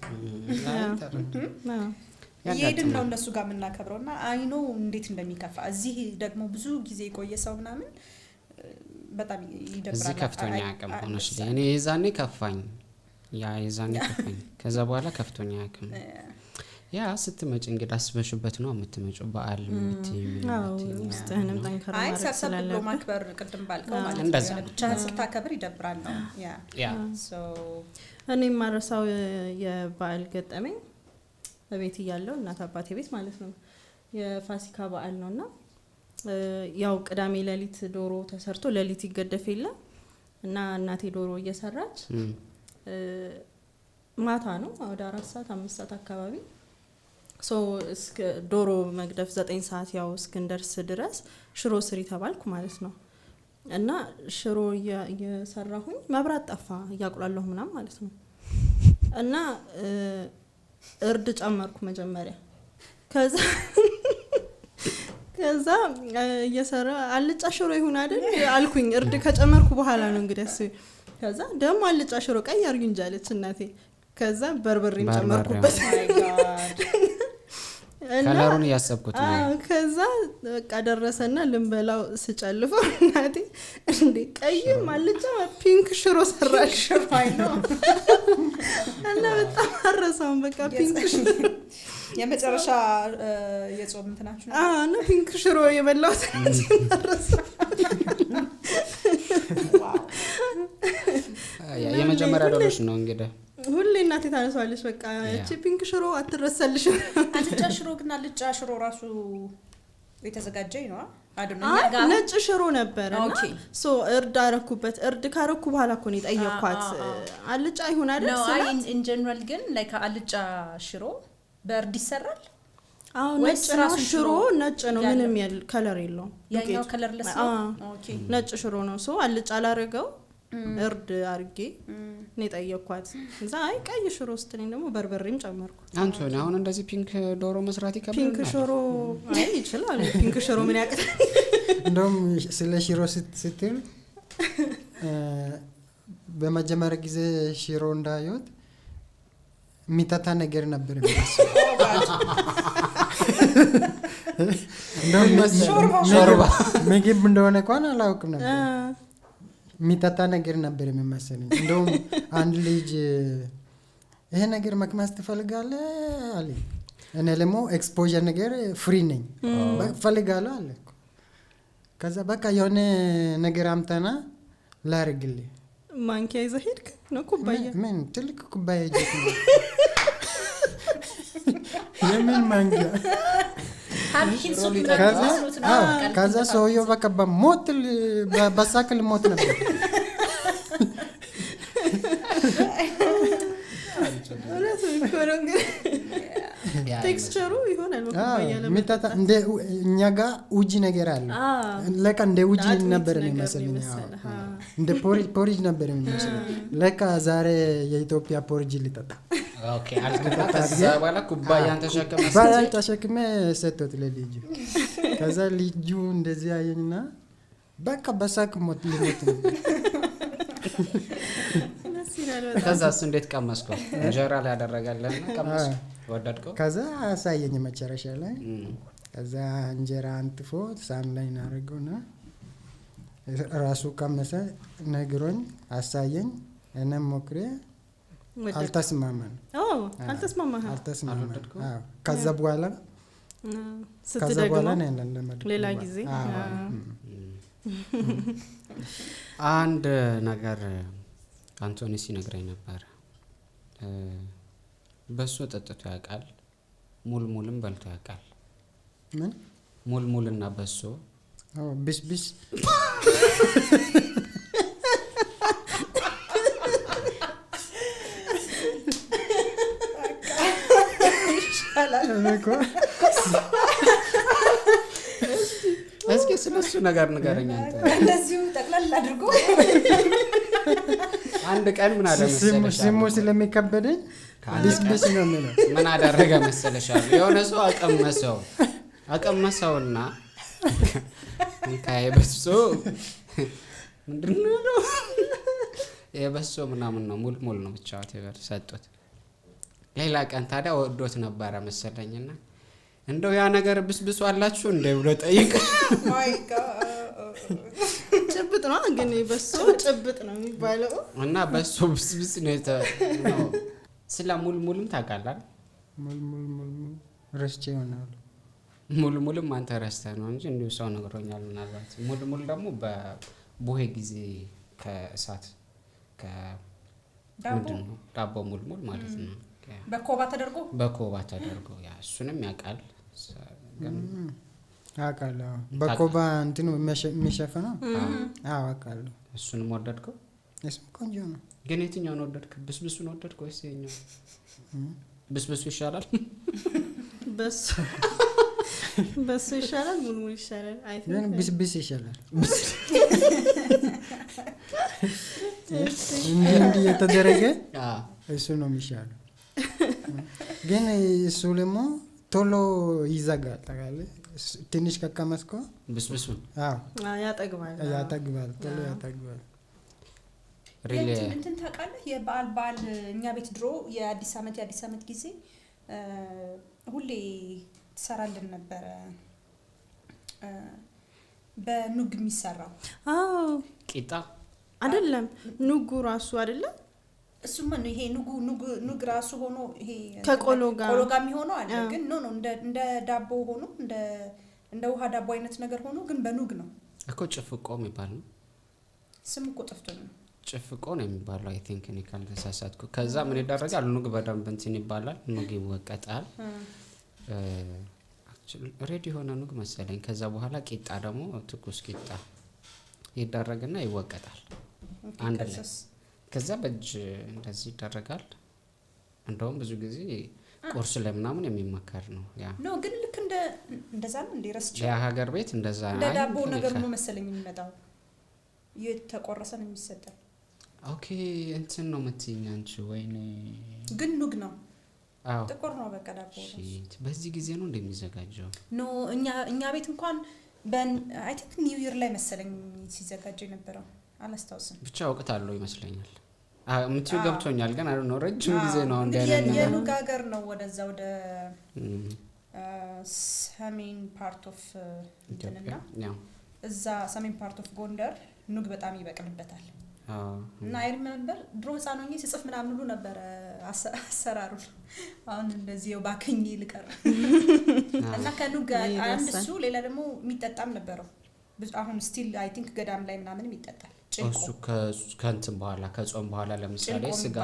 የሄድን ነው እነሱ ጋር የምናከብረውና አይ ኖ እንዴት እንደሚከፋ። እዚህ ደግሞ ብዙ ጊዜ የቆየ ሰው ምናምን በጣም ይደብራል። እዚህ ከፍቶኛ አቅም ሆነሽ ለኔ የዛኔ ከፋኝ የዛኔ ከፋኝ። ከዛ በኋላ ከፍቶኛ አቅም ያ ስትመጪ እንግዲህ አስበሽበት ነው የምትመጪው በዓል ውስጥህንም ጠንከር ማድረግ ስላለብህ ብሎ ማክበር ቅድም ባልከው ማለት ነው። ብቻ ስታከብር ይደብራል ነው ያ ሶ እኔ ማረሳው የበዓል ገጠመኝ በቤት እያለሁ እናት አባቴ ቤት ማለት ነው የፋሲካ በዓል ነውና ያው ቅዳሜ ሌሊት ዶሮ ተሰርቶ ሌሊት ይገደፍ የለ እና እናቴ ዶሮ እየሰራች ማታ ነው ወደ 4 ሰዓት 5 ሰዓት አካባቢ ሶ እስከ ዶሮ መግደፍ 9 ሰዓት ያው እስክንደርስ ድረስ ሽሮ ስሪ ተባልኩ ማለት ነው። እና ሽሮ እየሰራሁኝ መብራት ጠፋ እያቁላለሁ ምናምን ማለት ነው። እና እርድ ጨመርኩ መጀመሪያ። ከዛ እየሰራ አልጫ ሽሮ ይሁን አይደል አልኩኝ። እርድ ከጨመርኩ በኋላ ነው እንግዲህ ከዛ ደግሞ አልጫ ሽሮ ቀይ አርጉ እንጂ አለች እናቴ። ከዛ በርበሬም ጨመርኩበት። my god ከለሩን ያሰብኩት ነው። ከዛ በቃ ደረሰና ልንበላው ስጨልፈው እናቴ እንዴ ቀይም አልጫ ፒንክ ሽሮ ሰራሽ ነው እና በጣም አረሳው በቃ ፒንክ ሽሮ የመጨረሻ የጾም እንትናችሁ እና ፒንክ ሽሮ የበላው አረሳው። የመጀመሪያ ዶሮሽ ነው እንግዲህ ሁሌ እናቴ ታነሳለች በቃ እቺ ፒንክ ሽሮ አትረሳልሽ። አልጫ ሽሮ ግን አልጫ ሽሮ ራሱ የተዘጋጀ ነው አይደል? ነጭ ሽሮ ነበርና ሶ እርድ አረኩበት። እርድ ካረኩ በኋላ እኮ ነው የጠየኳት አልጫ ይሁን አይደል? ነው አይ ኢን ጀነራል ግን ላይክ አልጫ ሽሮ በእርድ ይሰራል ነጭ ራሱ ሽሮ ነጭ ነው ምንም ከለር የለውም ያኛው ከለር ለስ ኦኬ ነጭ ሽሮ ነው ሶ አልጫ አላረገው እርድ አርጌ ነው ጠየቅኳት እዛ አይ ቀይ ሽሮ ስትለኝ ደግሞ በርበሬም ጨመርኩ አንቶኒ አሁን እንደዚህ ፒንክ ዶሮ መስራት ይከብዳል ፒንክ ሽሮ አይ ይችላል ፒንክ ሽሮ ምን ያቀር እንደውም ስለ ሽሮ ስትል በመጀመሪያ ጊዜ ሽሮ እንዳየሁት ሚታታ ነገር ነበር የሚመስለው ሾርባ ምግብ እንደሆነ እንኳን አላውቅም ነበር ሚታታ ነገር ነበር የሚመስለኝ እንደውም አንድ ልጅ ይሄ ነገር መቅመስ ትፈልጋለህ አለ እኔ ደግሞ ኤክስፖዠር ነገር ፍሪ ነኝ ፈልጋለሁ አለ ከዛ በቃ የሆነ ነገር አምጣና ላርግልህ ማንኪያ ይዘህ ሄድክ ነው ኩባያ ምን ትልቅ ኩባያ ይዘህ የምን ማንኪያ ከዛ ሰውየው በቃ በሞት በሳክል ሞት ነበር ቴክስቸሩ ይሆናል ኩባያ ለምታታ እንደ እኛ ጋር ውጂ ነገር አለ ለካ እንደ ውጂ ነበር የሚመስለኝ እንደ ፖሪጅ ነበር የሚመስለኝ ለካ ዛሬ የኢትዮጵያ ፖሪጅ ሊጠጣ ኦኬ ከዛ በኋላ ኩባያን ተሸክመ ሰጥቶት ለልጁ ከዛ ልጁ እንደዚህ አየኝና በቃ በሳቅ ሞት ሊሞት ነበር ከዛስ እንዴት ቀመስከው እንጀራ ላይ ያደረጋለና ቀመስ ወደድከው ከዛ አሳየኝ መጨረሻ ላይ ከዛ እንጀራ አንጥፎ ሳህን ላይ እናደርገውና ራሱ ቀመሰ ነግሮኝ አሳየኝ እኔም ሞክሬ አልተስማማን አልተስማማን ከዛ በኋላ ሌላ ጊዜ አንድ ነገር አንቶኒ ሲነግረኝ ነበር በሶ ጠጥቶ ያውቃል ሙልሙልም በልቶ ያውቃል ምን ሙልሙልና በሶ ቢስ እስኪ ስለሱ ነገር ንገረኝ አንተ እንደዚሁ ጠቅላላ አድርጎ አንድ ቀን ምን አለ መሰለሽ ስሙ ስለሚከበደኝ ቢስ ነው የሚለው ምን አደረገ መሰለሽ የሆነ ሰው አቀመሰውና እንካይ በሶ ምንድነው የበሶ ምናምን ነው ሙልሙል ነው ብቻ ተበር ሰጥቶት ሌላ ቀን ታዲያ ወዶት ነበር መሰለኝና እንደው ያ ነገር ብስብሱ አላችሁ እንደ ብሎ ጠይቅ ማይ ጋድ ጭብጥ ነው ግን በሶ ጭብጥ ነው የሚባለው እና በሶ ብስብስ ነው ስለ ሙልሙልም ታውቃለህ ሙልሙል ረስቼ ይሆናል ሙልሙልም አንተ ረስተህ ነው እንጂ እንዲሁ ሰው ነግሮኛል ምናልባት ሙልሙል ደግሞ በቦሄ ጊዜ ከእሳት ምንድነው ዳቦ ሙልሙል ማለት ነው በኮባ ተደርጎ ያ እሱንም ያውቃል አውቃለሁ በኮባ እንትኑ የሚሸፈነው አውቃለሁ እሱንም ወደድከው እሱም ቆንጆ ነው ግን የትኛውን ወደድክ ብስብሱን ወደድከው ወይስ የኛው ብስብሱ ይሻላል በሱ ይሻላል ሙልሙል ይሻላል አይ ቲንክ ብስብስ ይሻላል እንዲህ የተደረገ እሱ ነው የሚሻለው ግን እሱ ደግሞ ቶሎ ይዘጋል ታውቃለህ ትንሽ ከቀመስኮ ብስብሱን ያጠግባል ቶሎ ያጠግባል እንትን ታውቃለህ የበዓል እኛ ቤት ድሮ የአዲስ አመት ጊዜ ሁሌ ትሰራልን ነበር በኑግ የሚሰራው ቂጣ አይደለም ኑጉ ራሱ አይደለም እሱም ነው ይሄ ኑግ ራሱ ሆኖ ይሄ ከቆሎ ጋር የሚሆነው አለ ግን ኖ እንደ ዳቦ ሆኖ እንደ ውሃ ዳቦ አይነት ነገር ሆኖ ግን በኑግ ነው እኮ ጭፍቆ የሚባል ነው ስም እኮ ጠፍቶ ነው ጭፍቆ ነው የሚባለው አይ ቲንክ እኔ ካልተሳሳትኩ ከዛ ምን ይደረጋል ኑግ በደንብ እንትን ይባላል ኑግ ይወቀጣል ሬዲ ሆነ ኑግ መሰለኝ ከዛ በኋላ ቂጣ ደግሞ ትኩስ ቂጣ ይደረግና ይወቀጣል አንድ ላይ ከዛ በእጅ እንደዚህ ይደረጋል እንደውም ብዙ ጊዜ ቁርስ ለምናምን የሚመከር ነው ያ ነው ግን ልክ እንደዛ ነው እንደ ረስቼ ያ ሀገር ቤት እንደዛ እንደ ዳቦ ነገር ነው መሰለኝ የሚመጣው የተቆረሰ ነው የሚሰጠው ኦኬ እንትን ነው የምትይኝ አንቺ ወይኔ ግን ኑግ ነው አዎ ጥቁር ነው በቃ ዳቦ በዚህ ጊዜ ነው እንደሚዘጋጀው ኖ እኛ ቤት እንኳን አይ ቲንክ ኒው ይር ላይ መሰለኝ ሲዘጋጅ የነበረው አላስታውስም ብቻ ወቅት አለው ይመስለኛል ምንቱ ገብቶኛል ግን አይደል ነው ረጅም ጊዜ ነው የኑግ ሀገር ነው ወደዛ ወደ ሰሜን ፓርት ኦፍ እንትንና እዛ ሰሜን ፓርት ኦፍ ጎንደር ኑግ በጣም ይበቅልበታል እና አይ ሪሜምበር ድሮ ህፃን ሆኜ ስጽፍ ምናምን ሁሉ ነበር አሰራሩ አሁን እንደዚህ ባከኝ ልቀር እና ከኑግ አንድ እሱ ሌላ ደግሞ የሚጠጣም ነበረው አሁን ስቲል አይ ቲንክ ገዳም ላይ ምናምን ይጠጣል እሱ ከእንትን በኋላ ከጾም በኋላ ለምሳሌ ስጋ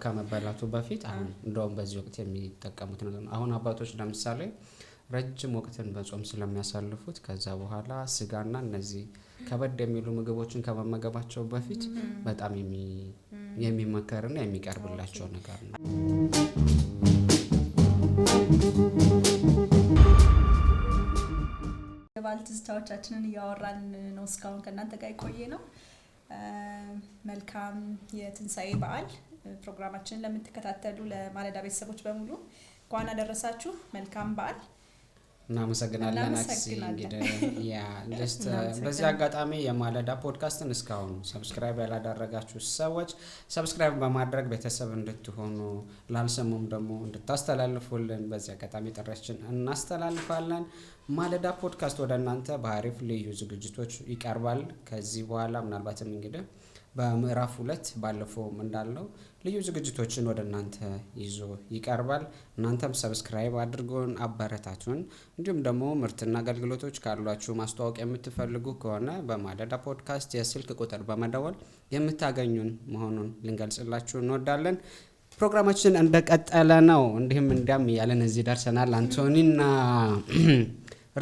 ከመበላቱ በፊት አሁን እንደውም በዚህ ወቅት የሚጠቀሙት ነገር አሁን አባቶች ለምሳሌ ረጅም ወቅትን በጾም ስለሚያሳልፉት ከዛ በኋላ ስጋና እነዚህ ከበድ የሚሉ ምግቦችን ከመመገባቸው በፊት በጣም የሚመከርና የሚቀርብላቸው ነገር ነው የባል ትዝታዎቻችንን እያወራን ነው እስካሁን ከእናንተ ጋር የቆየ ነው መልካም የትንሳኤ በዓል ፕሮግራማችንን ለምትከታተሉ ለማለዳ ቤተሰቦች በሙሉ እንኳን አደረሳችሁ መልካም በዓል እናመሰግናለን አክሲ እንግዲህ ያ ጀስት በዚህ አጋጣሚ የማለዳ ፖድካስትን እስካሁን ሰብስክራይብ ያላደረጋችሁ ሰዎች ሰብስክራይብ በማድረግ ቤተሰብ እንድትሆኑ ላልሰሙም ደግሞ እንድታስተላልፉልን በዚህ አጋጣሚ ጥሪያችን እናስተላልፋለን ማለዳ ፖድካስት ወደ እናንተ በአሪፍ ልዩ ዝግጅቶች ይቀርባል ከዚህ በኋላ ምናልባትም እንግዲህ በምዕራፍ 2 ባለፈው እንዳለው ልዩ ዝግጅቶችን ወደ እናንተ ይዞ ይቀርባል እናንተም ሰብስክራይብ አድርጉን አበረታቱን እንዲሁም ደግሞ ምርትና አገልግሎቶች ካሏችሁ ማስተዋወቅ የምትፈልጉ ከሆነ በማለዳ ፖድካስት የስልክ ቁጥር በመደወል የምታገኙን መሆኑን ልንገልጽላችሁ እንወዳለን ፕሮግራማችን እንደቀጠለ ነው እንዲህም እንዲያም ያለን እዚህ ደርሰናል አንቶኒና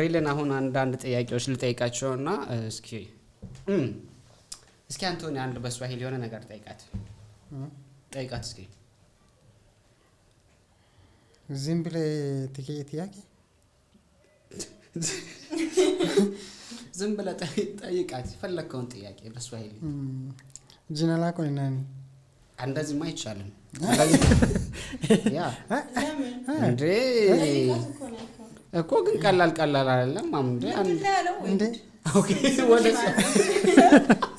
ሪልን አሁን አንዳንድ ጥያቄዎች ልጠይቃቸውና እስኪ አንቶኒ አንድ በስዋሂሊ የሆነ ነገር ጠይቃት እስኪ ዝም ብለህ ጥያቄ ዝም ብለህ ጠይቃት ፈለከውን ጥያቄ በስዋሂሊ jina lako ni nani እንደዚህማ አይቻልም ያ እንዴ እኮ ግን ቀላል አይደለም አምንዴ እንዴ ኦኬ ወደ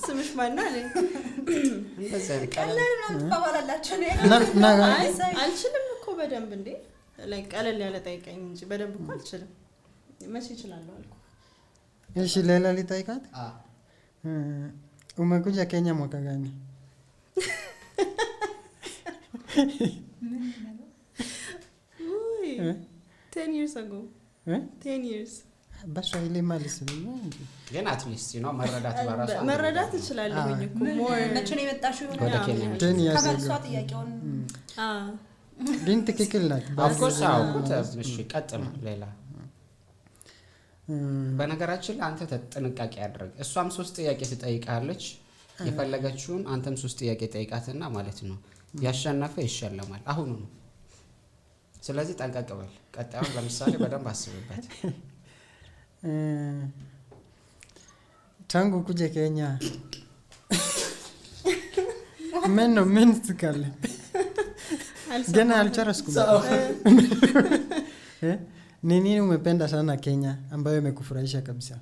ስምሽ ማን ነው አለ እንደዛ ቀላል ነው ተባባላላችሁ አልችልም እኮ በደንብ እንዴ ላይ ቀለል ያለ ጠይቀኝ እንጂ በደንብ እኮ አልችልም መቼ እችላለሁ አልኩ እሺ ሌላ ሊጠይቃት umekuja Kenya mwaka gani Uy 10 years ago 10 years በስዋሂሊ ማለት ነው ግን አትሊስት ነው መረዳት እችላለሁ እኮ ሞር መቼ ነው የመጣሽው ወደ ኬንያ ከመርሷ ጥያቄውን ግን ትክክል ናት አፍኮርስ አውቁት እሺ ቀጥል ሌላ በነገራችን ላይ አንተ ተጠንቃቂ አድርግ እሷም 3 ጥያቄ ትጠይቃለች የፈለገችውን አንተም 3 ጥያቄ ጠይቃትና ማለት ነው ያሸነፈ ይሸለማል አሁን ነው ስለዚህ ጠንቀቅ በል ቀጣዩ ለምሳሌ በደንብ አስብበት tangu kuja Kenya ምን ትካለ ገና አልጨረስኩም nini umependa sana Kenya ambayo imekufurahisha kabisa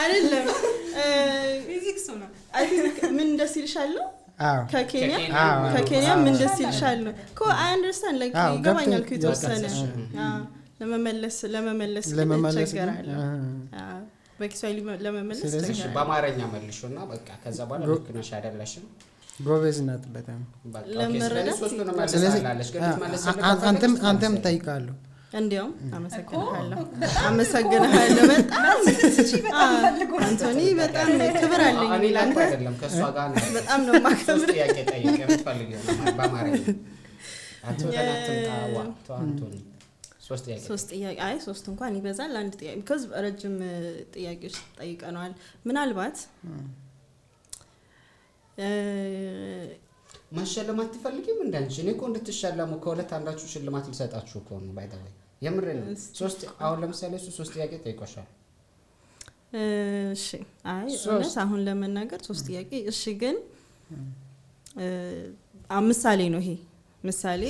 አይደለም ፊዚክስ ነው አይ ቲንክ ምን ደስ ይልሻል ከኬንያ ምን ደስ ይልሻል ነው ኮ አይ አንደርስታንድ ላይክ ይገባኛል ከተወሰነ ለመመለስ ይቸገራል በኪስዋሂሊ ለመመለስ ስለዚህ በአማርኛ መልሽውና በቃ ከዛ በኋላ ልክ ነሽ አይደለሽም ጎበዝ ናት በጣም ለመረዳት ስለዚህ አንተም ጠይቃለሁ እንዴውም አመሰግናለሁ በጣም አንቶኒ በጣም ክብር አለኝ ላንተ አይደለም ከሷ ጋር በጣም ነው ማከብር ጥያቄ ጠይቄ የምትፈልጊው በአማርኛ አንቶኒ 3 ጥያቄ አይ 3 እንኳን ይበዛል አንድ ጥያቄ because ረጅም ጥያቄዎች ጠይቀናል ምናልባት ማሸለማት ትፈልጊም እንዳንቺ እኔ እኮ እንድትሸለሙ ከሁለት አንዳችሁ ሽልማት ልሰጣችሁ እኮ ነው ባይታው የምሬን ሶስት አሁን ለምሳሌ 3 ጥያቄ ጠይቆሻል እሺ አይ እውነት አሁን ለመናገር 3 ጥያቄ እሺ ግን ምሳሌ ነው ይሄ ምሳሌ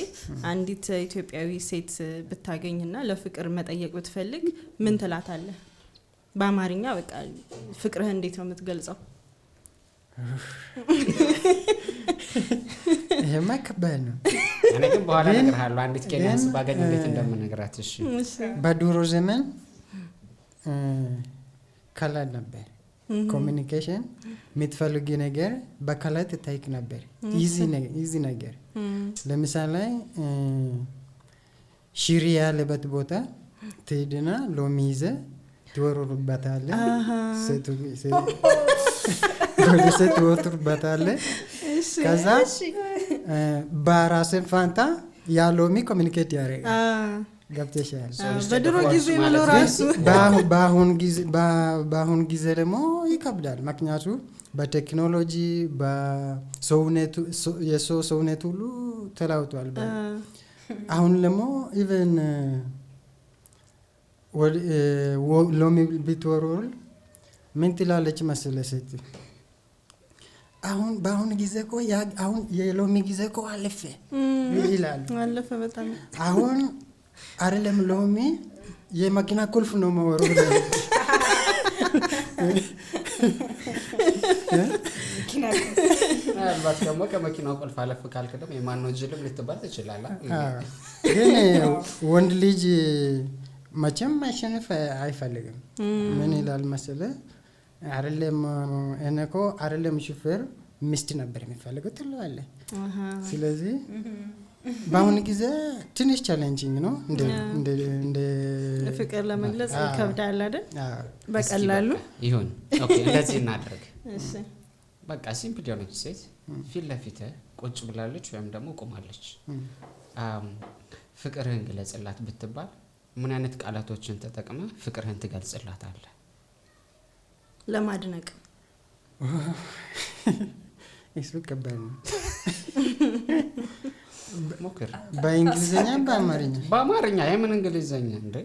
አንዲት ኢትዮጵያዊ ሴት ብታገኝና ለፍቅር መጠየቅ ብትፈልግ ምን ትላታለህ በአማርኛ በቃ ፍቅርህ እንዴት ነው የምትገልጸው ይሄማ ከባድ ነው እኔ ግን በኋላ እነግርሃለሁ አንዲት ኬንያንስ ባገኝ እንዴት እንደምነግራት እሺ በድሮ ዘመን ቀላል ነበር ኮሚኒኬሽን የምትፈልጊ ነገር በቃላት ትጠይቅ ነበር ኢዚ ነገር ለምሳሌ ሽሪ ያለበት ቦታ ትሄድና ሎሚ ይዘህ ትወረውርበታለህ ትወረውርበታለህ ከዛ በራስህ ፋንታ ያ ሎሚ ኮሚኒኬት ያደርጋል ገብተሻል በድሮ ጊዜ መኖራሱ በአሁን ጊዜ ደግሞ ይከብዳል ምክንያቱም በቴክኖሎጂ በሰውነቱ የሰው ሰውነቱ ሁሉ ተለውጧል አሁን ደግሞ ኢቨን ሎሚ ቢትወረውር ምን ትላለች መሰለሽ አሁን በአሁን ጊዜ እኮ አሁን የሎሚ ጊዜ እኮ አለፈ ይላል አለፈ በጣም አሁን አይደለም ሎሚ የመኪና ቁልፍ ነው መወረውር ምናልባት ደግሞ ከመኪናው ቁልፍ አለፍ ካልክ ደግሞ የማነው ጅልም ልትባል ትችላለህ ግን ወንድ ልጅ መቼም ማሸነፍ አይፈልግም ምን ይላል መሰለህ አይደለም እነኮ አይደለም ሹፌር ሚስት ነበር የሚፈልገው ትላለህ ስለዚህ በአሁን ጊዜ ትንሽ ቻሌንጂንግ ነው እንደ ፍቅር ለመግለጽ ይከብዳል አይደል በቀላሉ ይሁን ኦኬ እንደዚህ እናድርግ እሺ በቃ ሲምፕል የሆነች ሴት ፊት ለፊት ቁጭ ብላለች ወይም ደግሞ ቆማለች ፍቅርህን ግለጽላት ብትባል ምን አይነት ቃላቶችን ተጠቅመ ፍቅርህን ትገልጽላታለህ ለማድነቅ እሱ ከባድ ነው ሞክር በእንግሊዘኛ በአማርኛ የምን እንግሊዘኛ እንዴ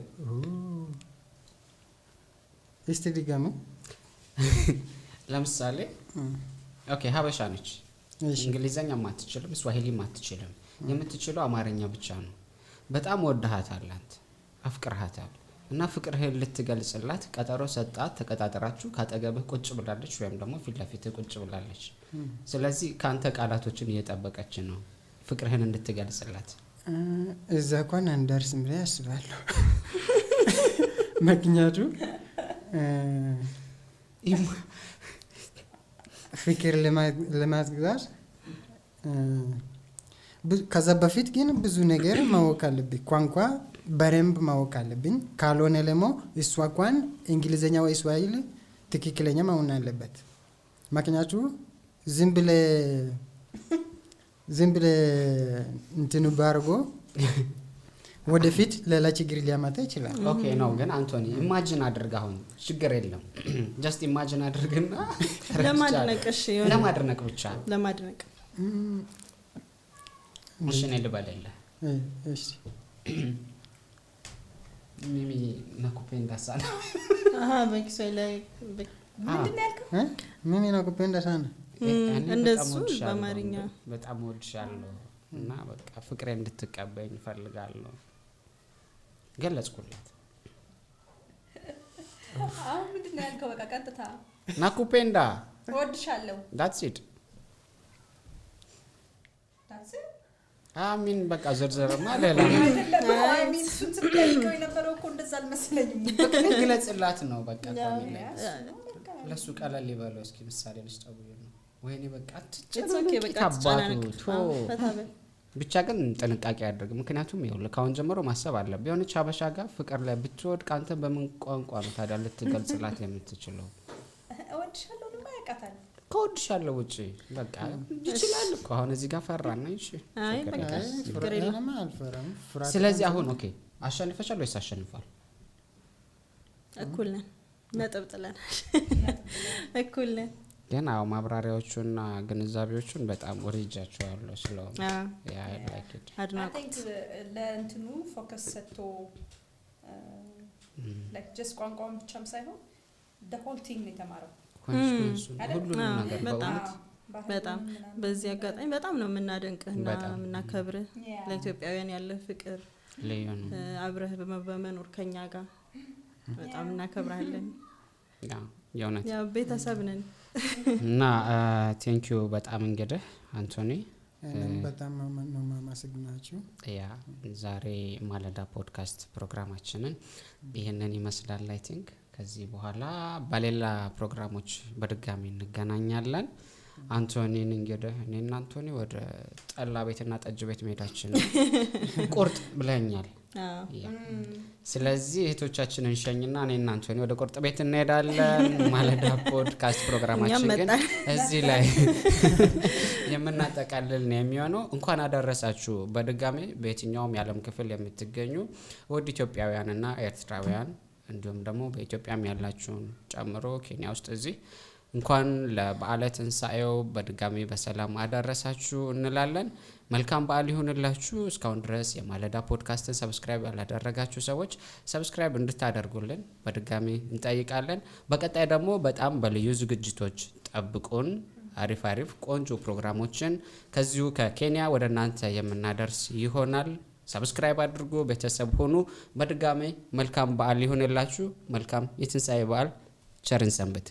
እስቲ ድጋሚ ለምሳሌ ኦኬ ሀበሻ ነች እንግሊዘኛ ማትችልም ስዋሂሊ ማትችልም የምትችለው አማርኛ ብቻ ነው በጣም ወደሃታል አንተ አፍቅርሃታል እና ፍቅርህን ልትገልጽላት ቀጠሮ ሰጣት ተቀጣጣራችሁ ካጠገብህ ቁጭ ብላለች ወይም ደግሞ ፊት ለፊት ቁጭ ብላለች ስለዚህ ካንተ ቃላቶችን እየጠበቀች ነው ፍቅርህን እንድትገልጽላት እዛ እንኳን አንደርስም ላይ አስባለሁ ምክንያቱም ፍቅር ለማግዛት ከዛ በፊት ግን ብዙ ነገር ማወቅ አለብኝ ቋንቋ በረምብ ማወቅ አለብኝ ካልሆነ ደግሞ እሷ እንኳን እንግሊዘኛ ወይ ስዋሂሊ ትክክለኛ መሆን አለበት ምክንያቱም ዝም ብለ እንትኑ ባርጎ ወደፊት ሌላ ችግር ሊያመጣ ይችላል ኦኬ ነው ግን አንቶኒ ኢማጂን አድርግ አሁን ችግር የለም ጀስት ኢማጂን አድርግና ለማድነቅሽ ለማድነቅ ብቻ ለማድነቅ እሺ ነው ልበልልህ እሺ ሚሚ ናኩፔንዳሳና በኪሶይ ላይ ምንድን ያልከው ሚሚ ናኩፔንዳሳና እንደሱ በአማርኛ በጣም ወድሻለሁ እና በቃ ፍቅሬ እንድትቀበኝ ፈልጋለሁ ገለጽኩላት አሁን ምንድን ያልከው በቃ ቀጥታ ናኩፔንዳ ወድሻለሁ that's it አሚን በቃ ዘርዘርማ ሌላ አይደለም አሚን ስትጠይቀው የነበረው እኮ እንደዛ አልመሰለኝም ግለጽላት ነው በቃ ታሚን ለሱ ቀለል ይበለው እስኪ ምሳሌ ልስጠው ነው ወይኔ በቃ ኦኬ በቃ ብቻ ግን ጥንቃቄ ያድርግ ምክንያቱም ይኸው ለካውን ጀምሮ ማሰብ አለበት የሆነች ሀበሻ ጋር ፍቅር ላይ ብትወድቅ አንተ በምን ቋንቋ ነው ታዲያ ልትገልጽላት የምትችለው እወድሻለሁ ነው ያቃታል ከወድሻለሁ ውጪ በቃ ይችላል እኮ አሁን እዚህ ጋር ፈራና እሺ አይ በቃ ፍቅር የለም አልፈራም ስለዚህ አሁን ኦኬ አሸንፈሻል ወይስ አሸንፋል እኩል ነን ነጥብ ጥለናል እኩል ነን ግን አዎ ማብራሪያዎቹና ግንዛቤዎቹን በጣም ወርጃቸዋለሁ ስለሆነ ያ ላይክ ኢት አድናቆት ለእንትኑ ፎከስ ሰጥቶ ላይክ ጀስት ቋንቋውን ብቻም ሳይሆን the whole team የተማረው ሁሉንም ነገር በጣም በዚህ አጋጣሚ በጣም ነው የምናደንቅህና የምናከብርህ ለኢትዮጵያውያን ያለ ፍቅር ልዩ ነው አብረህ በመኖር ከኛ ጋር በጣም እናከብራለን ያው ቤተሰብ ነን እና ቴንክ ዩ በጣም እንግዲህ አንቶኒ በጣም ነው ማመስግናችሁ ያ ዛሬ ማለዳ ፖድካስት ፕሮግራማችንን ይሄንን ይመስላል አይ ቲንክ ከዚህ በኋላ በሌላ ፕሮግራሞች በድጋሚ እንገናኛለን አንቶኒን እንግዲህ እኔና አንቶኒ ወደ ጠላ ቤትና ጠጅ ቤት መሄዳችን ቁርጥ ብለኛል ስለዚህ እህቶቻችንን እንሸኝና እኔና አንቶኒ ወደ ቁርጥ ቤት እንሄዳለን ማለዳ ፖድካስት ፕሮግራማችን ግን እዚህ ላይ የምናጠቃልል ነው የሚሆነው እንኳን አደረሳችሁ በድጋሚ በየትኛውም የዓለም ክፍል የምትገኙ ወድ ኢትዮጵያውያንና ኤርትራውያን እንዲሁም ደግሞ በኢትዮጵያም ያላችሁን ጨምሮ ኬንያ ውስጥ እዚህ እንኳን ለበዓለ ትንሳኤው በድጋሚ በሰላም አደረሳችሁ እንላለን መልካም በዓል ይሁንላችሁ እስካሁን ድረስ የማለዳ ፖድካስትን ሰብስክራይብ ያላደረጋችሁ ሰዎች ሰብስክራይብ እንድታደርጉልን በድጋሚ እንጠይቃለን በቀጣይ ደግሞ በጣም በልዩ ዝግጅቶች ጠብቁን አሪፍ ቆንጆ ፕሮግራሞችን ከዚሁ ከኬንያ ወደናንተ የምናደርስ ይሆናል ሰብስክራይብ አድርጉ ቤተሰብ ሆኑ በድጋሚ መልካም በዓል ይሁንላችሁ መልካም የትንሳኤ በዓል ቸርን ሰንብት